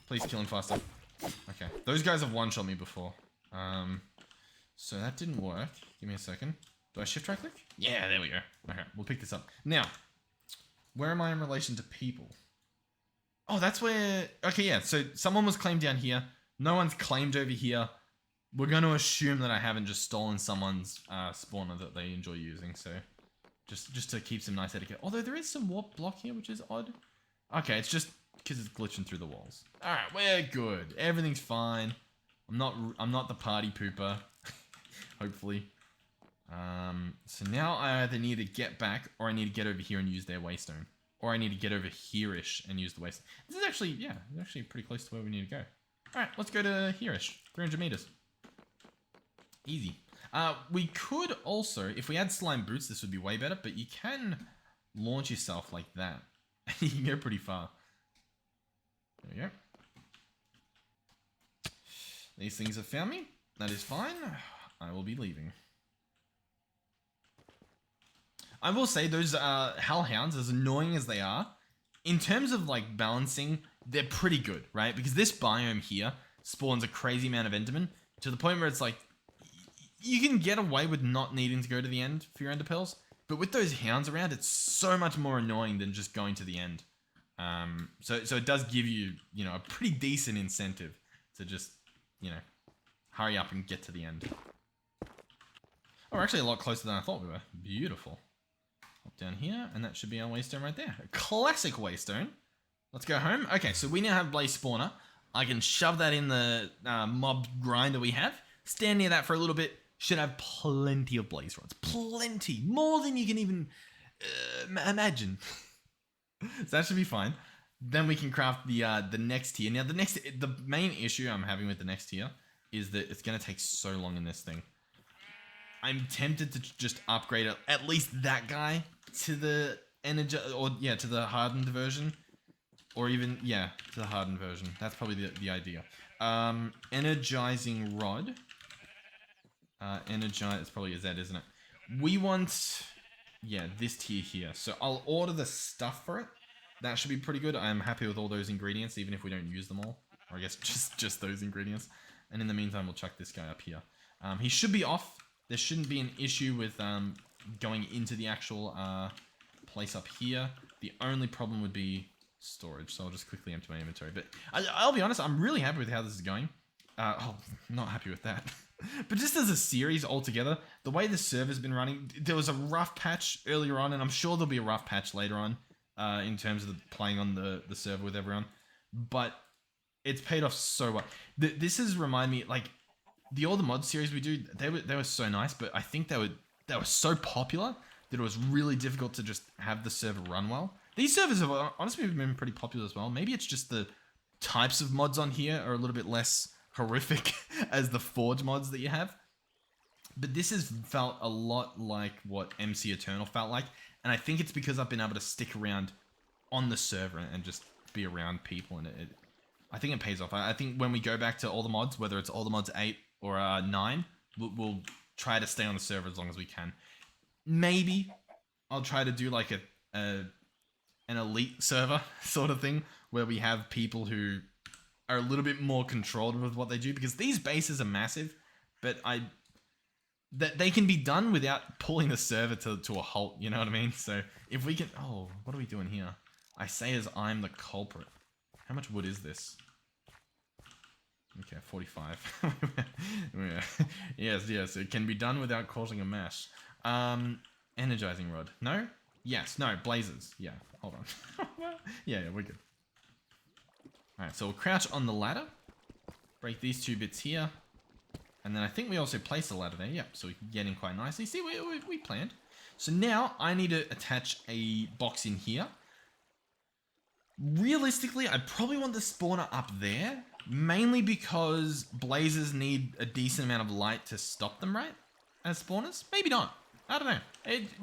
Please kill him faster. Okay. Those guys have one-shot me before. So that didn't work. Give me a second. Do I shift right click? Yeah, there we go. Okay, we'll pick this up. Now, Where am I in relation to people? Oh, that's where... Okay, yeah. So someone was claimed down here. No one's claimed over here. We're going to assume that I haven't just stolen someone's spawner that they enjoy using. So just to keep some nice etiquette. Although there is some warp block here, which is odd. Okay, it's just because it's glitching through the walls. All right, we're good. Everything's fine. I'm not the party pooper. Hopefully. So now I either need to get back, or I need to get over here and use their waystone. Or I need to get over here-ish and use the waystone. This is actually, yeah, it's actually pretty close to where we need to go. Alright, let's go to here-ish. 300 meters. Easy. We could also, if we had slime boots, this would be way better, but you can launch yourself like that. You can go pretty far. There we go. These things have found me. That is fine. I will be leaving. I will say those hellhounds, as annoying as they are, in terms of like balancing, they're pretty good, right? Because this biome here spawns a crazy amount of endermen to the point where it's like you can get away with not needing to go to the end for your ender pearls, but with those hounds around, it's so much more annoying than just going to the end. So it does give you, you know, a pretty decent incentive to just, you know, hurry up and get to the end. Oh, we're actually a lot closer than I thought we were. Beautiful. Up down here, and that should be our waystone right there. A classic waystone. Let's go home. Okay, so we now have blaze spawner. I can shove that in the mob grinder we have. Stand near that for a little bit. Should have plenty of blaze rods. Plenty. More than you can even imagine. So that should be fine. Then we can craft the next tier. Now, the main issue I'm having with the next tier is that it's going to take so long in this thing. I'm tempted to just upgrade at least that guy to the to the hardened version, or even to the hardened version. That's probably the idea. Energizing rod. It's probably a Z, isn't it? We want this tier here. So I'll order the stuff for it. That should be pretty good. I'm happy with all those ingredients, even if we don't use them all. Or I guess just those ingredients. And in the meantime, we'll chuck this guy up here. He should be off. There shouldn't be an issue with going into the actual place up here. The only problem would be storage, so I'll just quickly empty my inventory. But I'll be honest, I'm really happy with how this is going. I'm not happy with that. But just as a series altogether, the way the server's been running, there was a rough patch earlier on, and I'm sure there'll be a rough patch later on in terms of playing on the server with everyone. But it's paid off so well. This has reminded me, like, the older mod series we do, they were so nice, but I think they were so popular that it was really difficult to just have the server run well. These servers have honestly been pretty popular as well. Maybe it's just the types of mods on here are a little bit less horrific as the Forge mods that you have. But this has felt a lot like what MC Eternal felt like, and I think it's because I've been able to stick around on the server and just be around people, and I think it pays off. I think when we go back to all the mods, whether it's all the mods 8 or 9, we'll try to stay on the server as long as we can. Maybe I'll try to do like an elite server sort of thing where we have people who are a little bit more controlled with what they do, because these bases are massive, but they can be done without pulling the server to a halt, you know what I mean? So if we can... Oh, what are we doing here? I say as I'm the culprit. How much wood is this? Okay, 45. Yes, it can be done without causing a mess. Energizing rod. No? Yes, no, blazes. Yeah, hold on. yeah, we're good. Alright, so we'll crouch on the ladder. Break these two bits here. And then I think we also place the ladder there. Yep, so we can get in quite nicely. See, we planned. So now I need to attach a box in here. Realistically, I probably want the spawner up there. Mainly because blazes need a decent amount of light to stop them, right? As spawners? Maybe not. I don't know.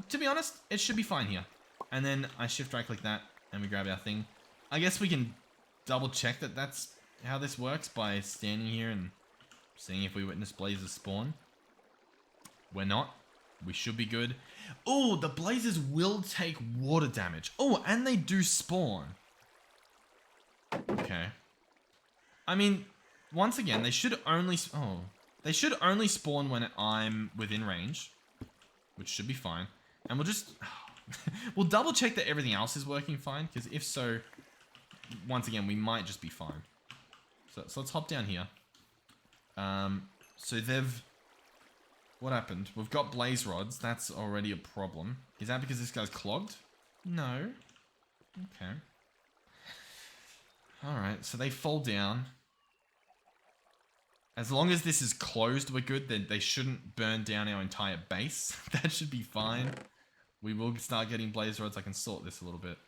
To be honest, it should be fine here. And then I shift right click that and we grab our thing. I guess we can double check that that's how this works by standing here and seeing if we witness blazes spawn. We're not. We should be good. Oh, the blazes will take water damage. Oh, and they do spawn. Okay. I mean, once again, they should only spawn when I'm within range, which should be fine. And we'll just We'll double check that everything else is working fine, because if so, once again, we might just be fine. So let's hop down here. So they've... What happened? We've got blaze rods. That's already a problem. Is that because this guy's clogged? No. Okay. Alright, so they fall down. As long as this is closed, we're good. Then they shouldn't burn down our entire base. That should be fine. We will start getting blaze rods. I can sort this a little bit.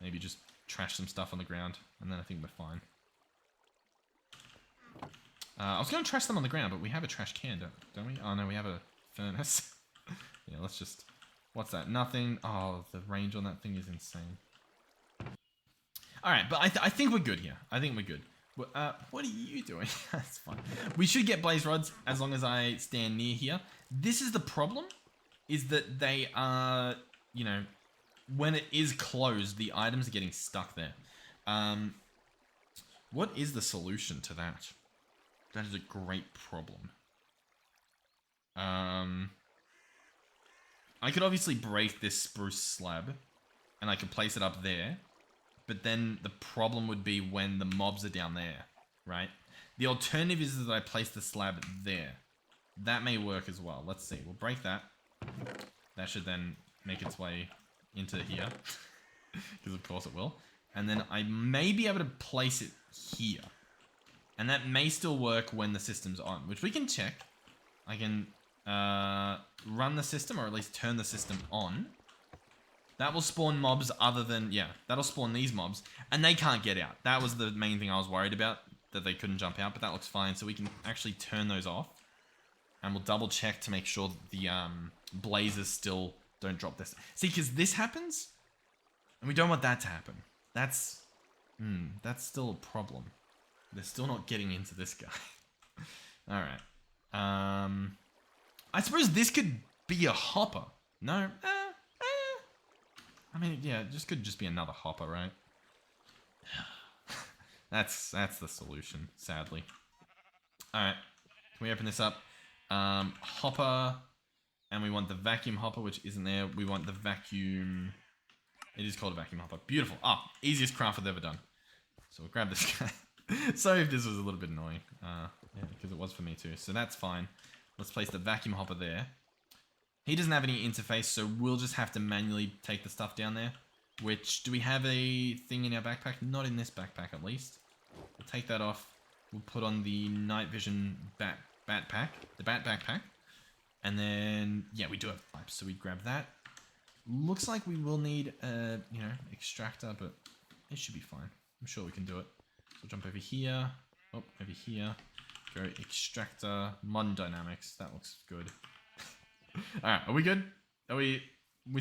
Maybe just trash some stuff on the ground. And then I think we're fine. I was going to trash them on the ground, but we have a trash can, don't we? Oh, no, we have a furnace. Yeah, let's just... What's that? Nothing. Oh, the range on that thing is insane. Alright, but I think we're good here. I think we're good. What are you doing? That's fine. We should get blaze rods as long as I stand near here. This is the problem, is that they are, you know, when it is closed, the items are getting stuck there. What is the solution to that? That is a great problem. I could obviously break this spruce slab, and I could place it up there. But then the problem would be when the mobs are down there, right? The alternative is that I place the slab there. That may work as well. Let's see. We'll break that. That should then make its way into here. Because of course it will. And then I may be able to place it here. And that may still work when the system's on, which we can check. I can run the system, or at least turn the system on. That will spawn mobs other than... Yeah, that'll spawn these mobs. And they can't get out. That was the main thing I was worried about. That they couldn't jump out. But that looks fine. So we can actually turn those off. And we'll double check to make sure that the blazes still don't drop this. See, because this happens. And we don't want that to happen. That's still a problem. They're still not getting into this guy. Alright. I suppose this could be a hopper. No? I mean, yeah, this could just be another hopper, right? That's the solution, sadly. Alright, can we open this up? Hopper, and we want the vacuum hopper, which isn't there. We want the vacuum... It is called a vacuum hopper. Beautiful. Ah, easiest craft I've ever done. So we'll grab this guy. Sorry if this was a little bit annoying. Yeah, because it was for me too. So that's fine. Let's place the vacuum hopper there. He doesn't have any interface, so we'll just have to manually take the stuff down there. Which, do we have a thing in our backpack? Not in this backpack, at least. We'll take that off. We'll put on the night vision bat pack. The bat backpack. And then, yeah, we do have pipes, so we grab that. Looks like we will need a, you know, extractor, but it should be fine. I'm sure we can do it. So we'll jump over here. Oh, over here. Go extractor. Modern dynamics. That looks good. Alright, are we good? We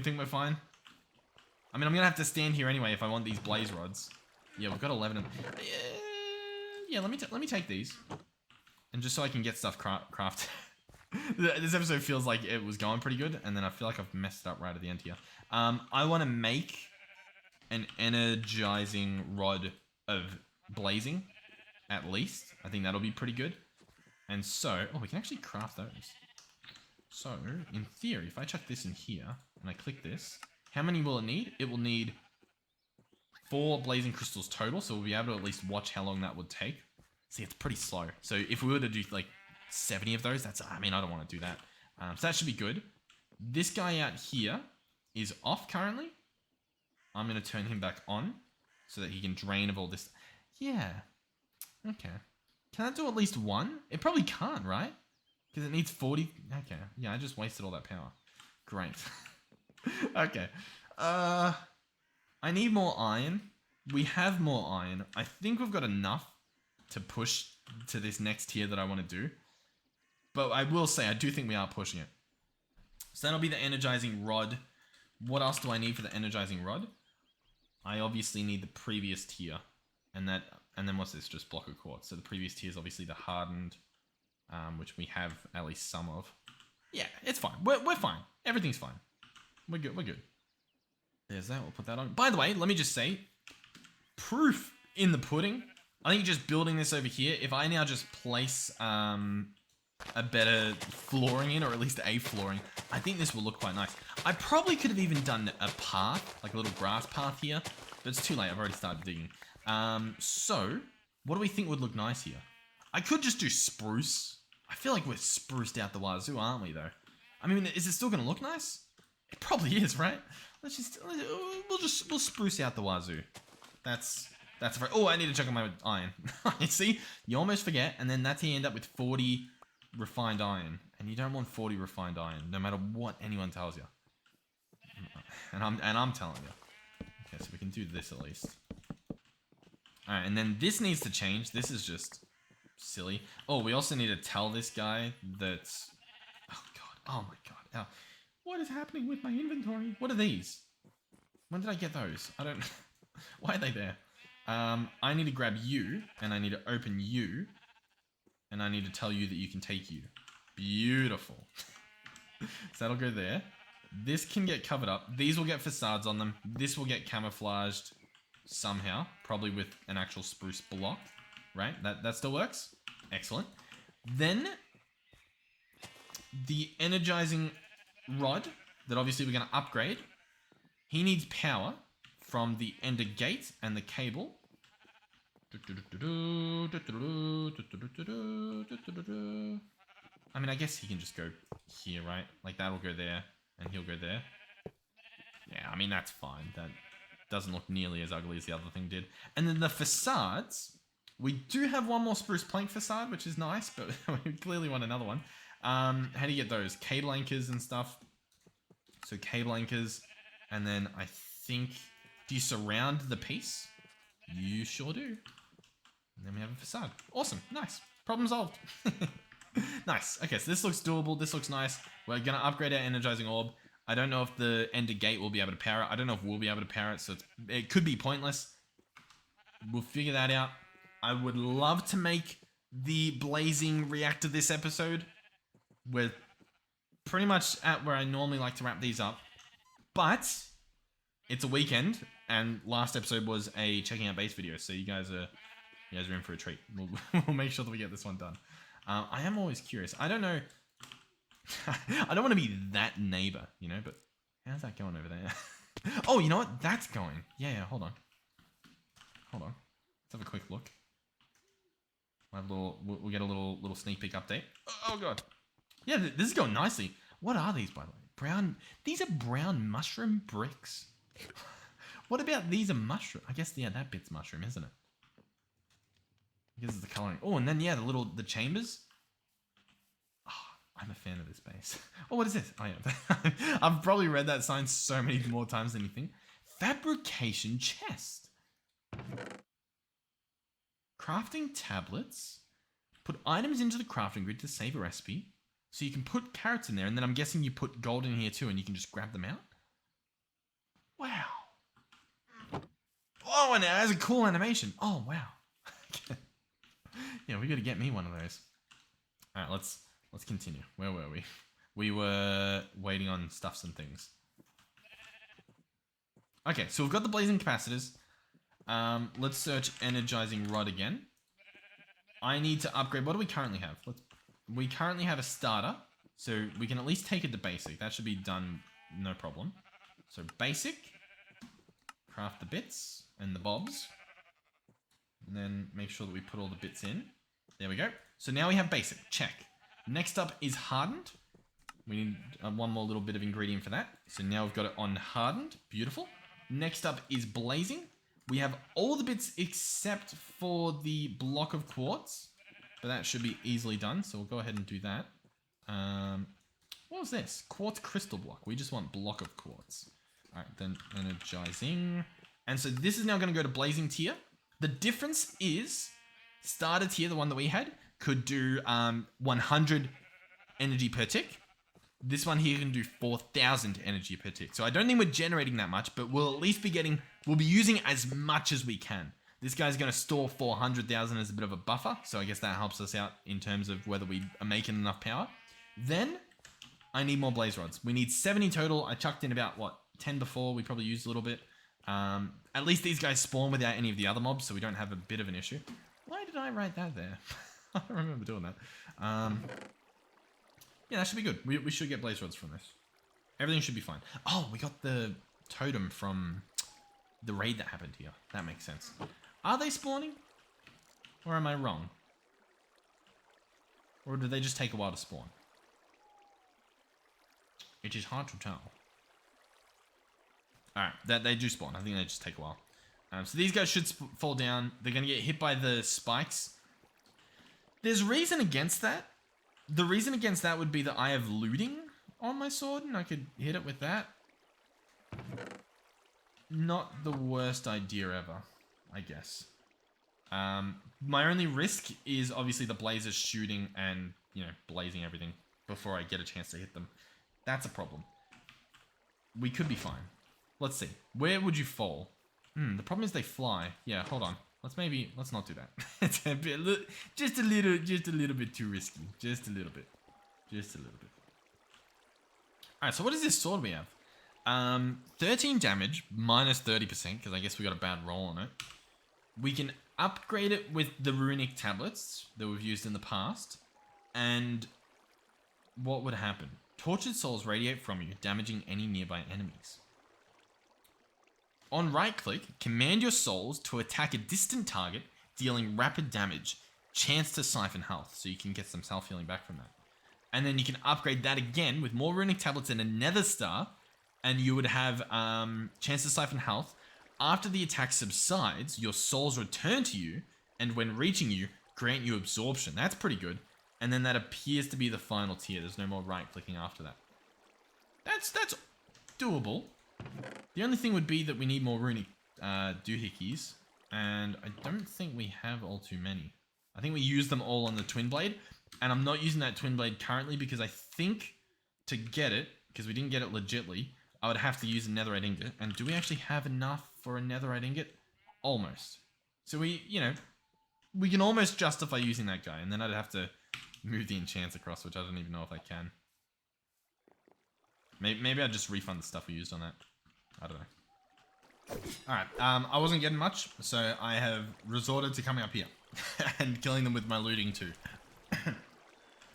think we're fine? I mean, I'm gonna have to stand here anyway if I want these blaze rods. Yeah, we've got 11 of them. Yeah, let me take these. And just so I can get stuff crafted. This episode feels like it was going pretty good, and then I feel like I've messed up right at the end here. I want to make an energizing rod of blazing, at least. I think that'll be pretty good. And so, oh, we can actually craft those. So, in theory, if I chuck this in here, and I click this, how many will it need? It will need 4 blazing crystals total, so we'll be able to at least watch how long that would take. See, it's pretty slow. So if we were to do, like, 70 of those, that's, I mean, I don't want to do that. So that should be good. This guy out here is off currently. I'm going to turn him back on so that he can drain of all this. Yeah. Okay. Can I do at least one? It probably can't, right? Because it needs 40. Okay. Yeah, I just wasted all that power. Great. Okay. I need more iron. We have more iron. I think we've got enough to push to this next tier that I want to do. But I will say, I do think we are pushing it. So that'll be the energizing rod. What else do I need for the energizing rod? I obviously need the previous tier. And then what's this? Just block of quartz. So the previous tier is obviously the hardened, which we have at least some of. Yeah, it's fine. We're fine. Everything's fine. We're good. We're good. There's that. We'll put that on. By the way, let me just say, proof in the pudding. I think just building this over here, if I now just place a better flooring in, or at least a flooring, I think this will look quite nice. I probably could have even done a path, like a little grass path here, but it's too late. I've already started digging. So what do we think would look nice here? I could just do spruce. I feel like we're spruced out the wazoo, aren't we, though? I mean, is it still going to look nice? It probably is, right? We'll spruce out the wazoo. That's very... Oh, I need to check on my iron. You see? You almost forget, and then that's how you end up with 40 refined iron. And you don't want 40 refined iron, no matter what anyone tells you. And I'm telling you. Okay, so we can do this at least. Alright, and then this needs to change. This is just silly. Oh, we also need to tell this guy that... Oh, God. Oh, my God. Oh. What is happening with my inventory? What are these? When did I get those? I don't... Why are they there? I need to grab you, and I need to open you, and I need to tell you that you can take you. Beautiful. So that'll go there. This can get covered up. These will get facades on them. This will get camouflaged somehow, probably with an actual spruce block, right? That still works. Excellent. Then the energizing rod that obviously we're going to upgrade. He needs power from the ender gate and the cable. I mean, I guess he can just go here, right? Like, that'll go there, and he'll go there. Yeah, I mean, that's fine. That doesn't look nearly as ugly as the other thing did. And then the facades, we do have one more spruce plank facade, which is nice, but we clearly want another one. How do you get those? Cable anchors and stuff. So cable anchors, and then I think... Do you surround the piece? You sure do. And then we have a facade. Awesome. Nice. Problem solved. Nice. Okay, so this looks doable. This looks nice. We're going to upgrade our energizing orb. I don't know if the ender gate will be able to power it. I don't know if we'll be able to power it, so it could be pointless. We'll figure that out. I would love to make the blazing reactor this episode. We're pretty much at where I normally like to wrap these up. But it's a weekend, and last episode was a checking out base video, so you guys are in for a treat. We'll make sure that we get this one done. I am always curious. I don't know. I don't want to be that neighbor, you know, but how's that going over there? Oh, you know what? That's going. Yeah, hold on. Hold on. Let's have a quick look. We'll get a little sneak peek update. Oh, God. Yeah, this is going nicely. What are these, by the way? These are brown mushroom bricks. What about these are mushroom? I guess, yeah, that bit's mushroom, isn't it? I guess it's the coloring. Oh, and then, yeah, the chambers. Oh, I'm a fan of this base. Oh, what is this? Oh, yeah. I've probably read that sign so many more times than anything. Fabrication chest. Crafting tablets. Put items into the crafting grid to save a recipe. So you can put carrots in there, and then I'm guessing you put gold in here too, and you can just grab them out. Wow. Oh, and it has a cool animation. Oh, wow. Yeah, we got to get me one of those. All right, let's continue. Where were we? We were waiting on stuffs and things. Okay, so we've got the blazing capacitors. Let's search energizing rod again. I need to upgrade. What do we currently have? We currently have a starter, so we can at least take it to basic. That should be done, no problem. So basic, craft the bits and the bobs, and then make sure that we put all the bits in. There we go. So now we have basic, check. Next up is hardened. We need one more little bit of ingredient for that. So now we've got it on hardened, beautiful. Next up is blazing. We have all the bits except for the block of quartz, but that should be easily done. So we'll go ahead and do that. What was this? Quartz crystal block. We just want block of quartz. All right, then energizing. And so this is now going to go to blazing tier. The difference is starter tier, the one that we had, could do 100 energy per tick. This one here can do 4,000 energy per tick. So I don't think we're generating that much, but we'll at least be we'll be using as much as we can. This guy's going to store 400,000 as a bit of a buffer. So I guess that helps us out in terms of whether we are making enough power. Then I need more blaze rods. We need 70 total. I chucked in about, 10 before. We probably used a little bit. At least these guys spawn without any of the other mobs, so we don't have a bit of an issue. Why did I write that there? I don't remember doing that. Yeah, that should be good. We should get blaze rods from this. Everything should be fine. Oh, we got the totem from the raid that happened here. That makes sense. Are they spawning? Or am I wrong? Or do they just take a while to spawn? It is hard to tell. Alright, they do spawn. I think they just take a while. So these guys should fall down. They're going to get hit by the spikes. There's reason against that. The reason against that would be that I have looting on my sword and I could hit it with that. Not the worst idea ever, I guess. My only risk is obviously the blazers shooting and, you know, blazing everything before I get a chance to hit them. That's a problem. We could be fine. Let's see. Where would you fall? The problem is they fly. Yeah, hold on. Let's not do that. It's a bit, just a little bit too risky. Just a little bit. Alright, so what is this sword we have? 13 damage, minus 30%, because I guess we got a bad roll on it. We can upgrade it with the runic tablets that we've used in the past. And what would happen? Tortured souls radiate from you, damaging any nearby enemies. On right-click, command your souls to attack a distant target, dealing rapid damage. Chance to siphon health, so you can get some self-healing back from that. And then you can upgrade that again with more runic tablets and a nether star, and you would have chance to siphon health. After the attack subsides, your souls return to you, and when reaching you, grant you absorption. That's pretty good. And then that appears to be the final tier. There's no more right-clicking after that. That's doable. The only thing would be that we need more runic doohickeys, and I don't think we have all too many. I think we use them all on the twin blade, and I'm not using that twin blade currently because I think to get it, because we didn't get it legitly, I would have to use a netherite ingot. And do we actually have enough for a netherite ingot? Almost. So we can almost justify using that guy, and then I'd have to move the enchants across, which I don't even know if I can. Maybe I'll just refund the stuff we used on that. I don't know. Alright, I wasn't getting much, so I have resorted to coming up here. And killing them with my looting too.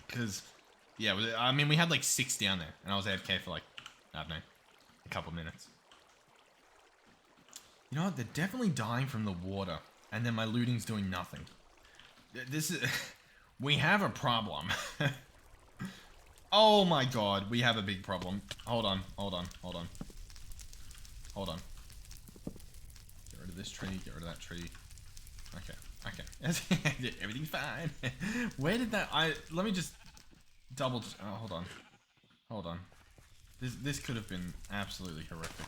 Because, yeah, I mean, we had like 6 down there. And I was AFK for like, I don't know, a couple minutes. You know what? They're definitely dying from the water. And then my looting's doing nothing. This is... We have a problem. Oh my god, we have a big problem. Hold on. Get rid of this tree, get rid of that tree. Okay. Everything's fine. Where did that... Let me just double... Oh, hold on. This could have been absolutely horrific.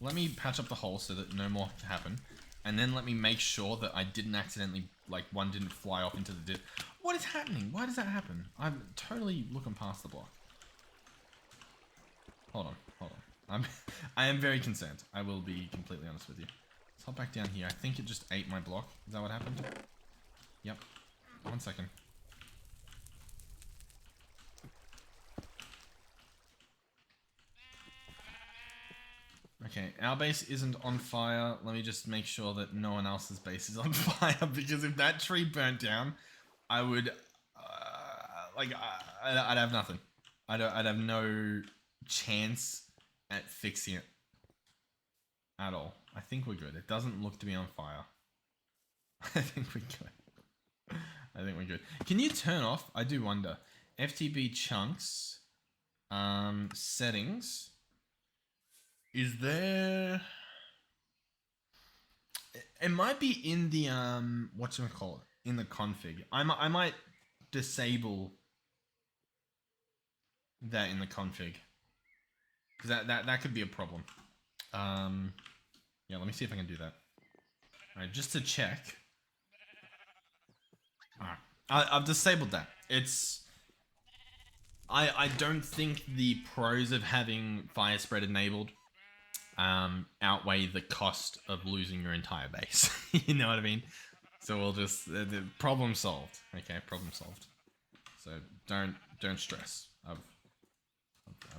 Let me patch up the hole so that no more can happen. And then let me make sure that I didn't accidentally... Like, one didn't fly off into the dip. What is happening? Why does that happen? I'm totally looking past the block. Hold on. I am very concerned. I will be completely honest with you. Let's hop back down here. I think it just ate my block. Is that what happened? Yep. 1 second. Okay, our base isn't on fire. Let me just make sure that no one else's base is on fire, because if that tree burnt down, I would, I'd have nothing. I'd have no chance at fixing it at all. I think we're good. It doesn't look to be on fire. I think we're good. Can you turn off? I do wonder. FTB chunks, settings. Is there... It might be in the, whatchamacallit, in the config. I might disable that in the config. Because that could be a problem. Yeah, let me see if I can do that. Alright, just to check. Alright, I've disabled that. It's... I don't think the pros of having fire spread enabled outweigh the cost of losing your entire base. You know what I mean? So we'll just the problem solved. Okay, problem solved. So don't stress. I've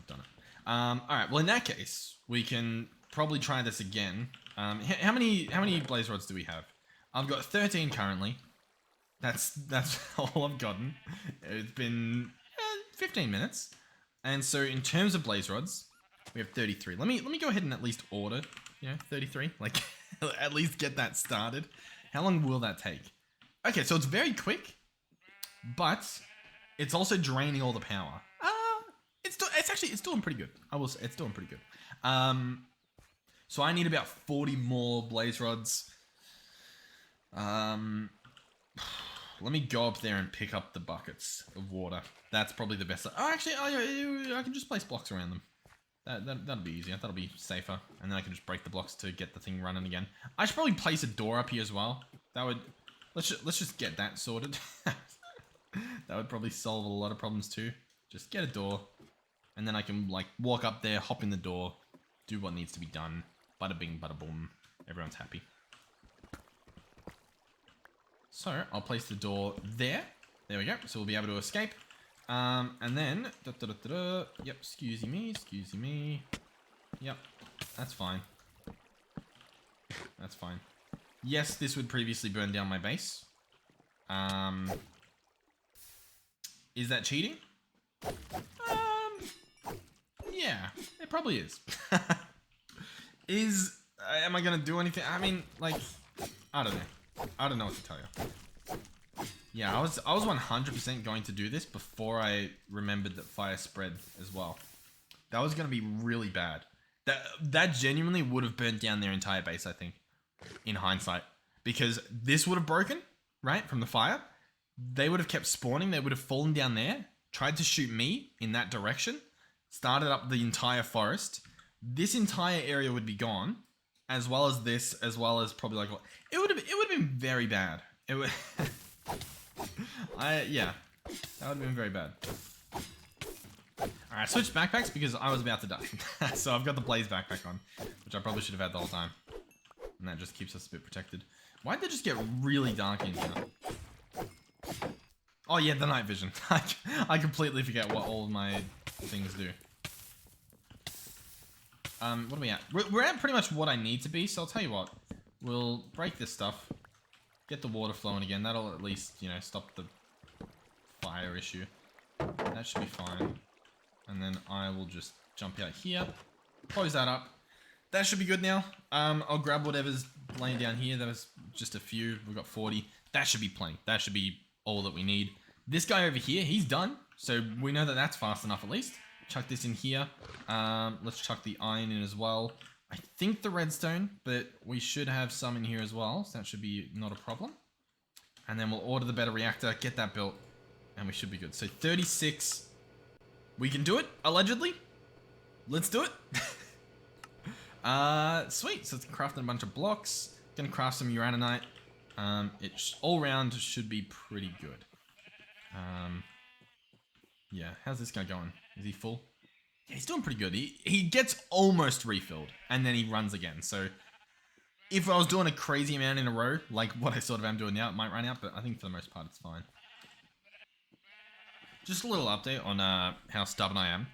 done it. All right. Well, in that case, we can probably try this again. How many blaze rods do we have? I've got 13 currently. That's all I've gotten. It's been 15 minutes. And so in terms of blaze rods, we have 33. Let me go ahead and at least order, 33. Like, at least get that started. How long will that take? Okay, so it's very quick, but it's also draining all the power. It's doing pretty good. I will say it's doing pretty good. So I need about 40 more blaze rods. Let me go up there and pick up the buckets of water. That's probably the best. Oh, actually, I can just place blocks around them. That'll be easier. That'll be safer. And then I can just break the blocks to get the thing running again. I should probably place a door up here as well. That would... Let's just get that sorted. That would probably solve a lot of problems too. Just get a door. And then I can, like, walk up there, hop in the door, do what needs to be done. Bada bing, bada boom. Everyone's happy. So, I'll place the door there. There we go. So we'll be able to escape. And then... Yep, excuse me. Yep, that's fine. That's fine. Yes, this would previously burn down my base. Is that cheating? Yeah, it probably is. Am I gonna do anything? I mean, like, I don't know. I don't know what to tell you. Yeah, I was 100% going to do this before I remembered that fire spread as well. That was gonna be really bad. That genuinely would have burnt down their entire base, I think, in hindsight. Because this would have broken, right, from the fire. They would have kept spawning. They would have fallen down there, tried to shoot me in that direction, started up the entire forest. This entire area would be gone, as well as this, as well as probably like... It would have been very bad. It would... Yeah, that would have been very bad. Alright, switch backpacks because I was about to die. So I've got the blaze backpack on, which I probably should have had the whole time. And that just keeps us a bit protected. Why'd they just get really dark in here? Oh yeah, the night vision. I completely forget what all of my things do. What are we at? We're at pretty much what I need to be, so I'll tell you what. We'll break this stuff. Get the water flowing again. That'll at least, stop the fire issue. That should be fine. And then I will just jump out here. Close that up. That should be good now. I'll grab whatever's laying down here. There was just a few. We've got 40. That should be plenty. That should be all that we need. This guy over here, he's done. So we know that that's fast enough at least. Chuck this in here. Let's chuck the iron in as well. I think the redstone, but we should have some in here as well. So that should be not a problem. And then we'll order the better reactor, get that built, and we should be good. So 36. We can do it, allegedly. Let's do it. Sweet. So let's craft a bunch of blocks. Gonna craft some uraninite. All round should be pretty good. Yeah, how's this guy going? Is he full? Yeah, he's doing pretty good. He gets almost refilled, and then he runs again. So if I was doing a crazy amount in a row, like what I sort of am doing now, it might run out, but I think for the most part it's fine. Just a little update on how stubborn I am.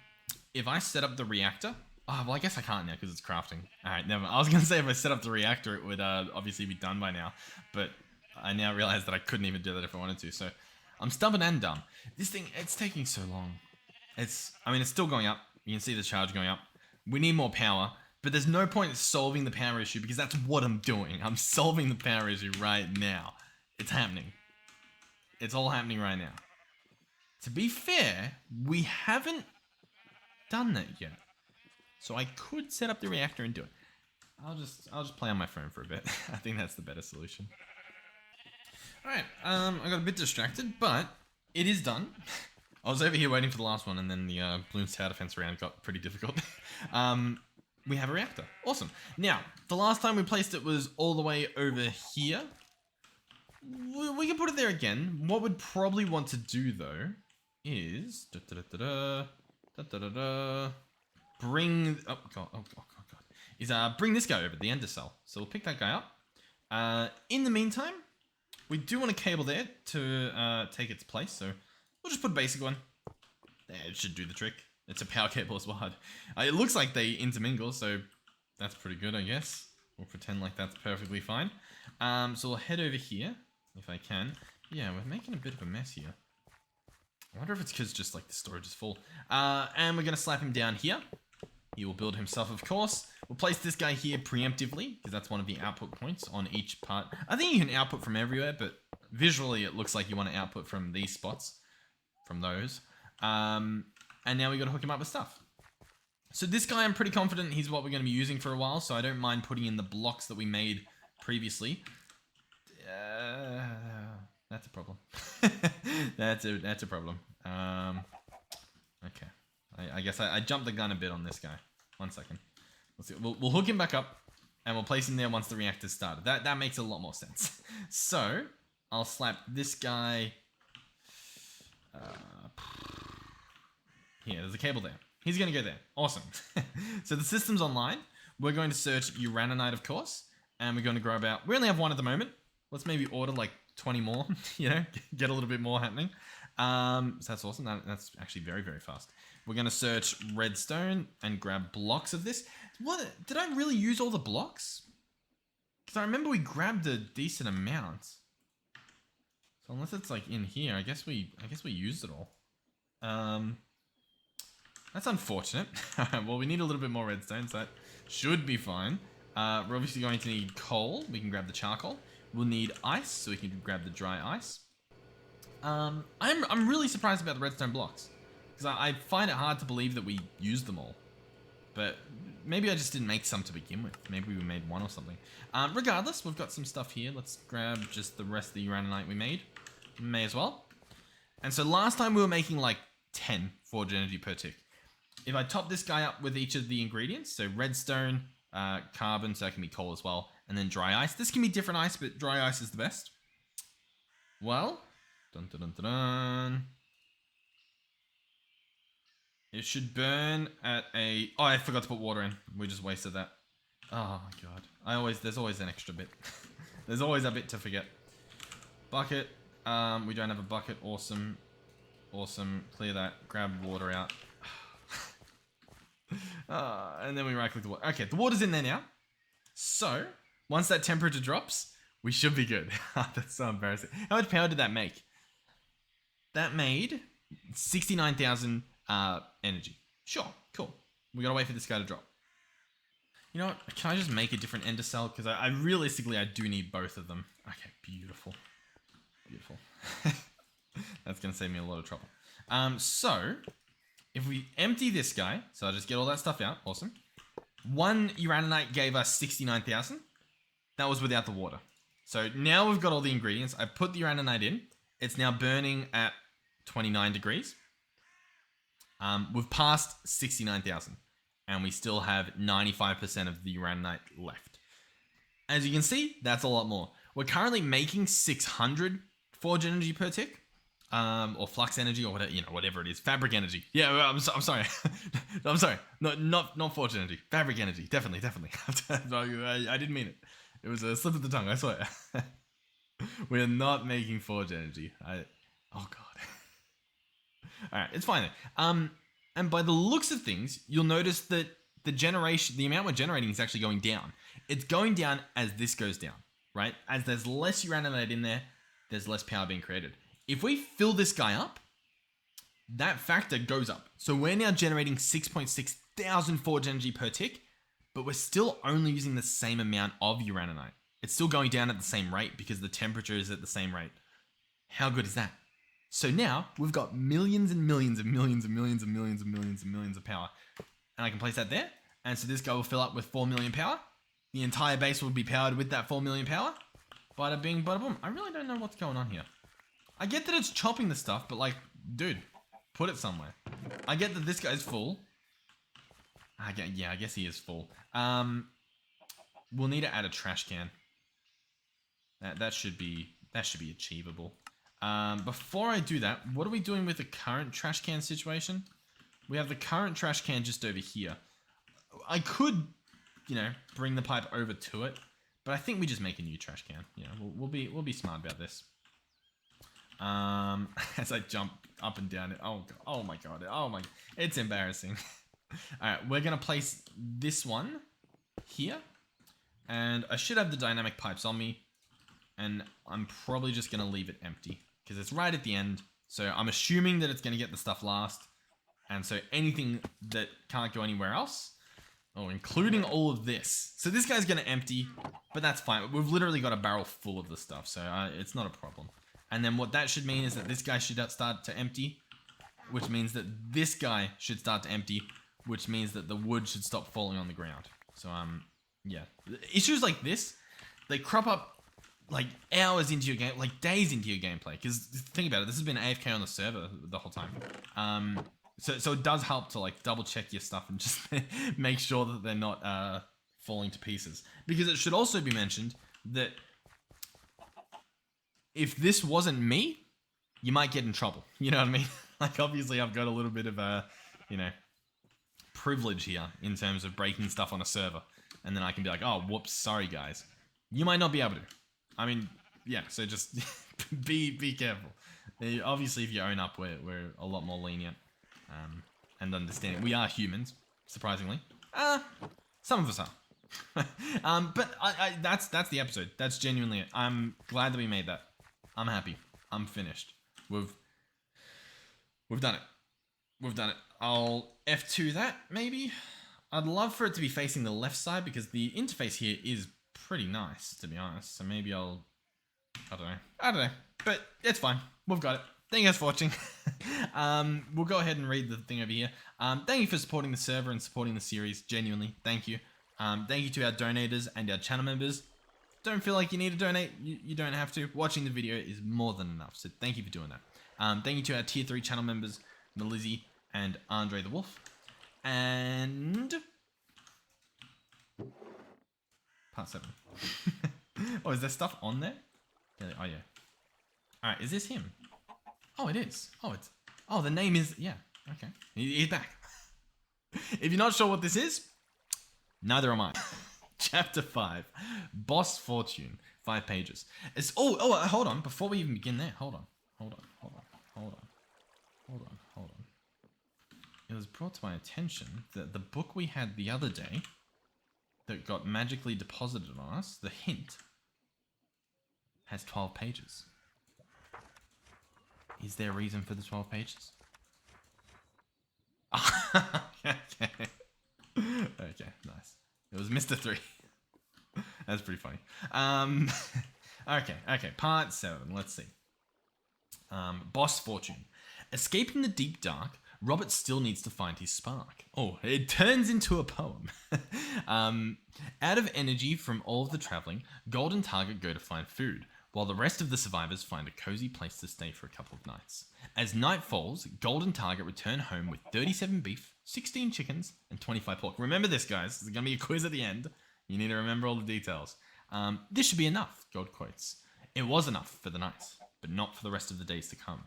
If I set up the reactor... Oh, well, I guess I can't now because it's crafting. Alright, never mind. I was going to say if I set up the reactor, it would obviously be done by now. But I now realize that I couldn't even do that if I wanted to. So I'm stubborn and dumb. This thing, it's taking so long. It's still going up. You can see the charge going up. We need more power. But there's no point in solving the power issue because that's what I'm doing. I'm solving the power issue right now. It's happening. It's all happening right now. To be fair, we haven't done that yet. So I could set up the reactor and do it. I'll just play on my phone for a bit. I think that's the better solution. Alright, I got a bit distracted, but it is done. I was over here waiting for the last one, and then the balloons tower defense round got pretty difficult. We have a reactor. Awesome. Now, the last time we placed it was all the way over here. We can put it there again. What we'd probably want to do, though, is... Bring... Oh, God. Is bring this guy over, the ender cell. So we'll pick that guy up. In the meantime, we do want a cable there to take its place, so we'll just put a basic one. Yeah, it should do the trick. It's a power cable as well. It looks like they intermingle, so that's pretty good, I guess. We'll pretend like that's perfectly fine. So we'll head over here, if I can. Yeah, we're making a bit of a mess here. I wonder if it's because just like the storage is full. And we're going to slap him down here. He will build himself, of course. We'll place this guy here preemptively, because that's one of the output points on each part. I think you can output from everywhere, but visually it looks like you want to output from these spots. From those. And now we got to hook him up with stuff. So this guy, I'm pretty confident he's what we're going to be using for a while, so I don't mind putting in the blocks that we made previously. That's a problem. That's a problem. Okay. I guess I jumped the gun a bit on this guy. 1 second. Let's see. We'll hook him back up, and we'll place him there once the reactor's started. That makes a lot more sense. So I'll slap this guy. Here, there's a cable there. He's gonna go there. Awesome. So the system's online. We're going to search uraninite, of course, and we're going to grab out. We only have one at the moment. Let's maybe order like 20 more. You know, get a little bit more happening. So that's awesome. That's actually very, very fast. We're going to search redstone and grab blocks of this. What? Did I really use all the blocks? Because I remember we grabbed a decent amount. So unless it's like in here, I guess we used it all. That's unfortunate. Well, we need a little bit more redstone, so that should be fine. We're obviously going to need coal. We can grab the charcoal. We'll need ice, so we can grab the dry ice. I'm really surprised about the redstone blocks, because I find it hard to believe that we used them all. But maybe I just didn't make some to begin with. Maybe we made one or something. Regardless, we've got some stuff here. Let's grab just the rest of the uraninite we made. May as well. And so last time we were making like 10 forge energy per tick. If I top this guy up with each of the ingredients, so redstone, carbon, so that can be coal as well, and then dry ice. This can be different ice, but dry ice is the best. Well, dun dun dun dun dun. It should burn at a... Oh, I forgot to put water in. We just wasted that. Oh my god. There's always an extra bit. There's always a bit to forget. Bucket. We don't have a bucket. Awesome. Awesome. Clear that. Grab water out. And then we right click the water. Okay, the water's in there now. So, once that temperature drops, we should be good. That's so embarrassing. How much power did that make? That made 69,000 energy. Sure, cool. We gotta wait for this guy to drop. You know what? Can I just make a different ender cell? Because I realistically, I do need both of them. Okay, beautiful. Beautiful. That's gonna save me a lot of trouble. So, if we empty this guy, so I'll just get all that stuff out. Awesome. One uraninite gave us 69,000. That was without the water. So now we've got all the ingredients. I put the uraninite in. It's now burning at 29 degrees. We've passed 69,000. And we still have 95% of the uraninite left. As you can see, that's a lot more. We're currently making 600 forge energy per tick. Or flux energy, or whatever, whatever it is. Fabric energy. Yeah, I'm sorry. I'm sorry. No, not forge energy. Fabric energy. Definitely. I didn't mean it. It was a slip of the tongue, I swear. We're not making forge energy. Oh god. Alright, it's fine then. And by the looks of things, you'll notice that the amount we're generating is actually going down. It's going down as this goes down, right? As there's less uraninite in there, there's less power being created. If we fill this guy up, that factor goes up. So we're now generating 6.6 thousand forge energy per tick, but we're still only using the same amount of uraninite. It's still going down at the same rate because the temperature is at the same rate. How good is that? So now we've got millions and millions and millions and millions and millions and millions and millions of power. And I can place that there. And so this guy will fill up with 4 million power. The entire base will be powered with that 4 million power. Bada bing, bada boom. I really don't know what's going on here. I get that it's chopping the stuff, but like, dude, put it somewhere. I get that this guy's full. Yeah, I guess he is full. We'll need to add a trash can. That should be achievable. Before I do that, what are we doing with the current trash can situation? We have the current trash can just over here. I could, bring the pipe over to it, but I think we just make a new trash can. We'll be smart about this. As I jump up and down it. Oh my god. It's embarrassing. Alright, we're gonna place this one here. And I should have the dynamic pipes on me. And I'm probably just gonna leave it empty, because it's right at the end. So I'm assuming that it's going to get the stuff last. And so anything that can't go anywhere else, including all of this. So this guy's going to empty, but that's fine. We've literally got a barrel full of the stuff, so it's not a problem. And then what that should mean is that this guy should start to empty, which means that this guy should start to empty, which means that the wood should stop falling on the ground. So, yeah. Issues like this, they crop up like hours into your game, like days into your gameplay. Because think about it, this has been AFK on the server the whole time. So it does help to like double check your stuff and just make sure that they're not falling to pieces. Because it should also be mentioned that if this wasn't me, you might get in trouble. You know what I mean? Like obviously I've got a little bit of a, privilege here in terms of breaking stuff on a server. And then I can be like, oh, whoops, sorry guys. You might not be able to. I mean, yeah, so just be careful. Obviously if you own up, we're a lot more lenient. And understanding. We are humans, surprisingly. Some of us are. But that's the episode. That's genuinely it. I'm glad that we made that. I'm happy. I'm finished. We've done it. We've done it. I'll F2 that, maybe? I'd love for it to be facing the left side because the interface here is pretty nice, to be honest. So maybe I don't know. But it's fine. We've got it. Thank you guys for watching. We'll go ahead and read the thing over here. Thank you for supporting the server and supporting the series. Genuinely, thank you. Thank you to our donators and our channel members. Don't feel like you need to donate. You don't have to. Watching the video is more than enough. So thank you for doing that. Thank you to our tier 3 channel members, Melizzy and Andre the Wolf. And part 7. Oh, is there stuff on there? Oh yeah. All right, is this him? Oh, it is. Oh, the name is, yeah, okay. He's back. If you're not sure what this is, neither am I. Chapter 5, Boss Fortune, 5 pages. Hold on, before we even begin there, hold on. It was brought to my attention that the book we had the other day that got magically deposited on us, the hint, has 12 pages. Is there a reason for the 12 pages? Okay, nice. It was Mr. 3. That's pretty funny. Okay, part 7. Let's see. Boss Fortune. Escaping the deep dark, Robert still needs to find his spark. Oh, it turns into a poem. Out of energy from all of the traveling, Gold and Target go to find food, while the rest of the survivors find a cozy place to stay for a couple of nights. As night falls, Gold and Target return home with 37 beef, 16 chickens, and 25 pork. Remember this, guys. There's going to be a quiz at the end. You need to remember all the details. This should be enough, Gold quotes. It was enough for the night, but not for the rest of the days to come.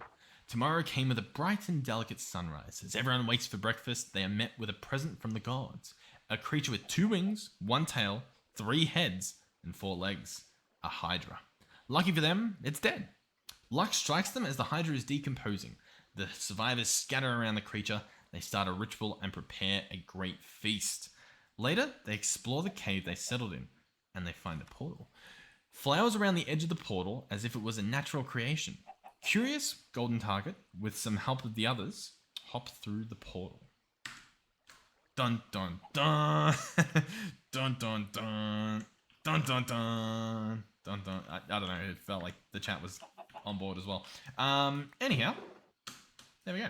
Tomorrow came with a bright and delicate sunrise. As everyone waits for breakfast, they are met with a present from the gods. A creature with 2 wings, 1 tail, 3 heads, and 4 legs. A hydra. Lucky for them, it's dead. Luck strikes them as the hydra is decomposing. The survivors scatter around the creature. They start a ritual and prepare a great feast. Later, they explore the cave they settled in, and they find a portal. Flowers around the edge of the portal as if it was a natural creation. Curious, Golden Target, with some help of the others, hop through the portal. Dun dun dun. Dun dun dun. Dun dun dun. Dun dun. I don't know, it felt like the chat was on board as well. Anyhow, there we go.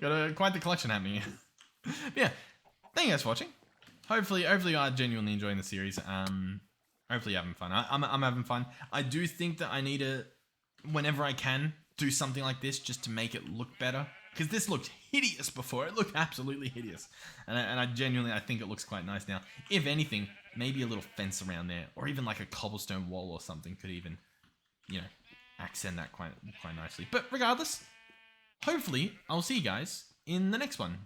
Got quite the collection happening here. But yeah, thank you guys for watching. Hopefully you are genuinely enjoying the series. Hopefully you're having fun. I'm having fun. I do think that I need to, whenever I can, do something like this just to make it look better. Because this looked hideous before. It looked absolutely hideous. And I genuinely, I think it looks quite nice now. If anything, maybe a little fence around there. Or even like a cobblestone wall or something could even, accent that quite nicely. But regardless, hopefully I'll see you guys in the next one.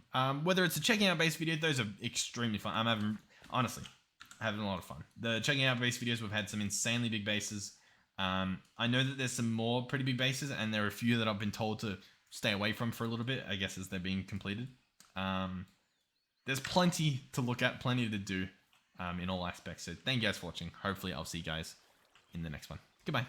Whether it's a checking out base video, those are extremely fun. I'm having a lot of fun. The checking out base videos, we've had some insanely big bases. I know that there's some more pretty big bases, and there are a few that I've been told to stay away from for a little bit, I guess, as they're being completed. There's plenty to look at, plenty to do in all aspects. So thank you guys for watching. Hopefully I'll see you guys in the next one. Goodbye.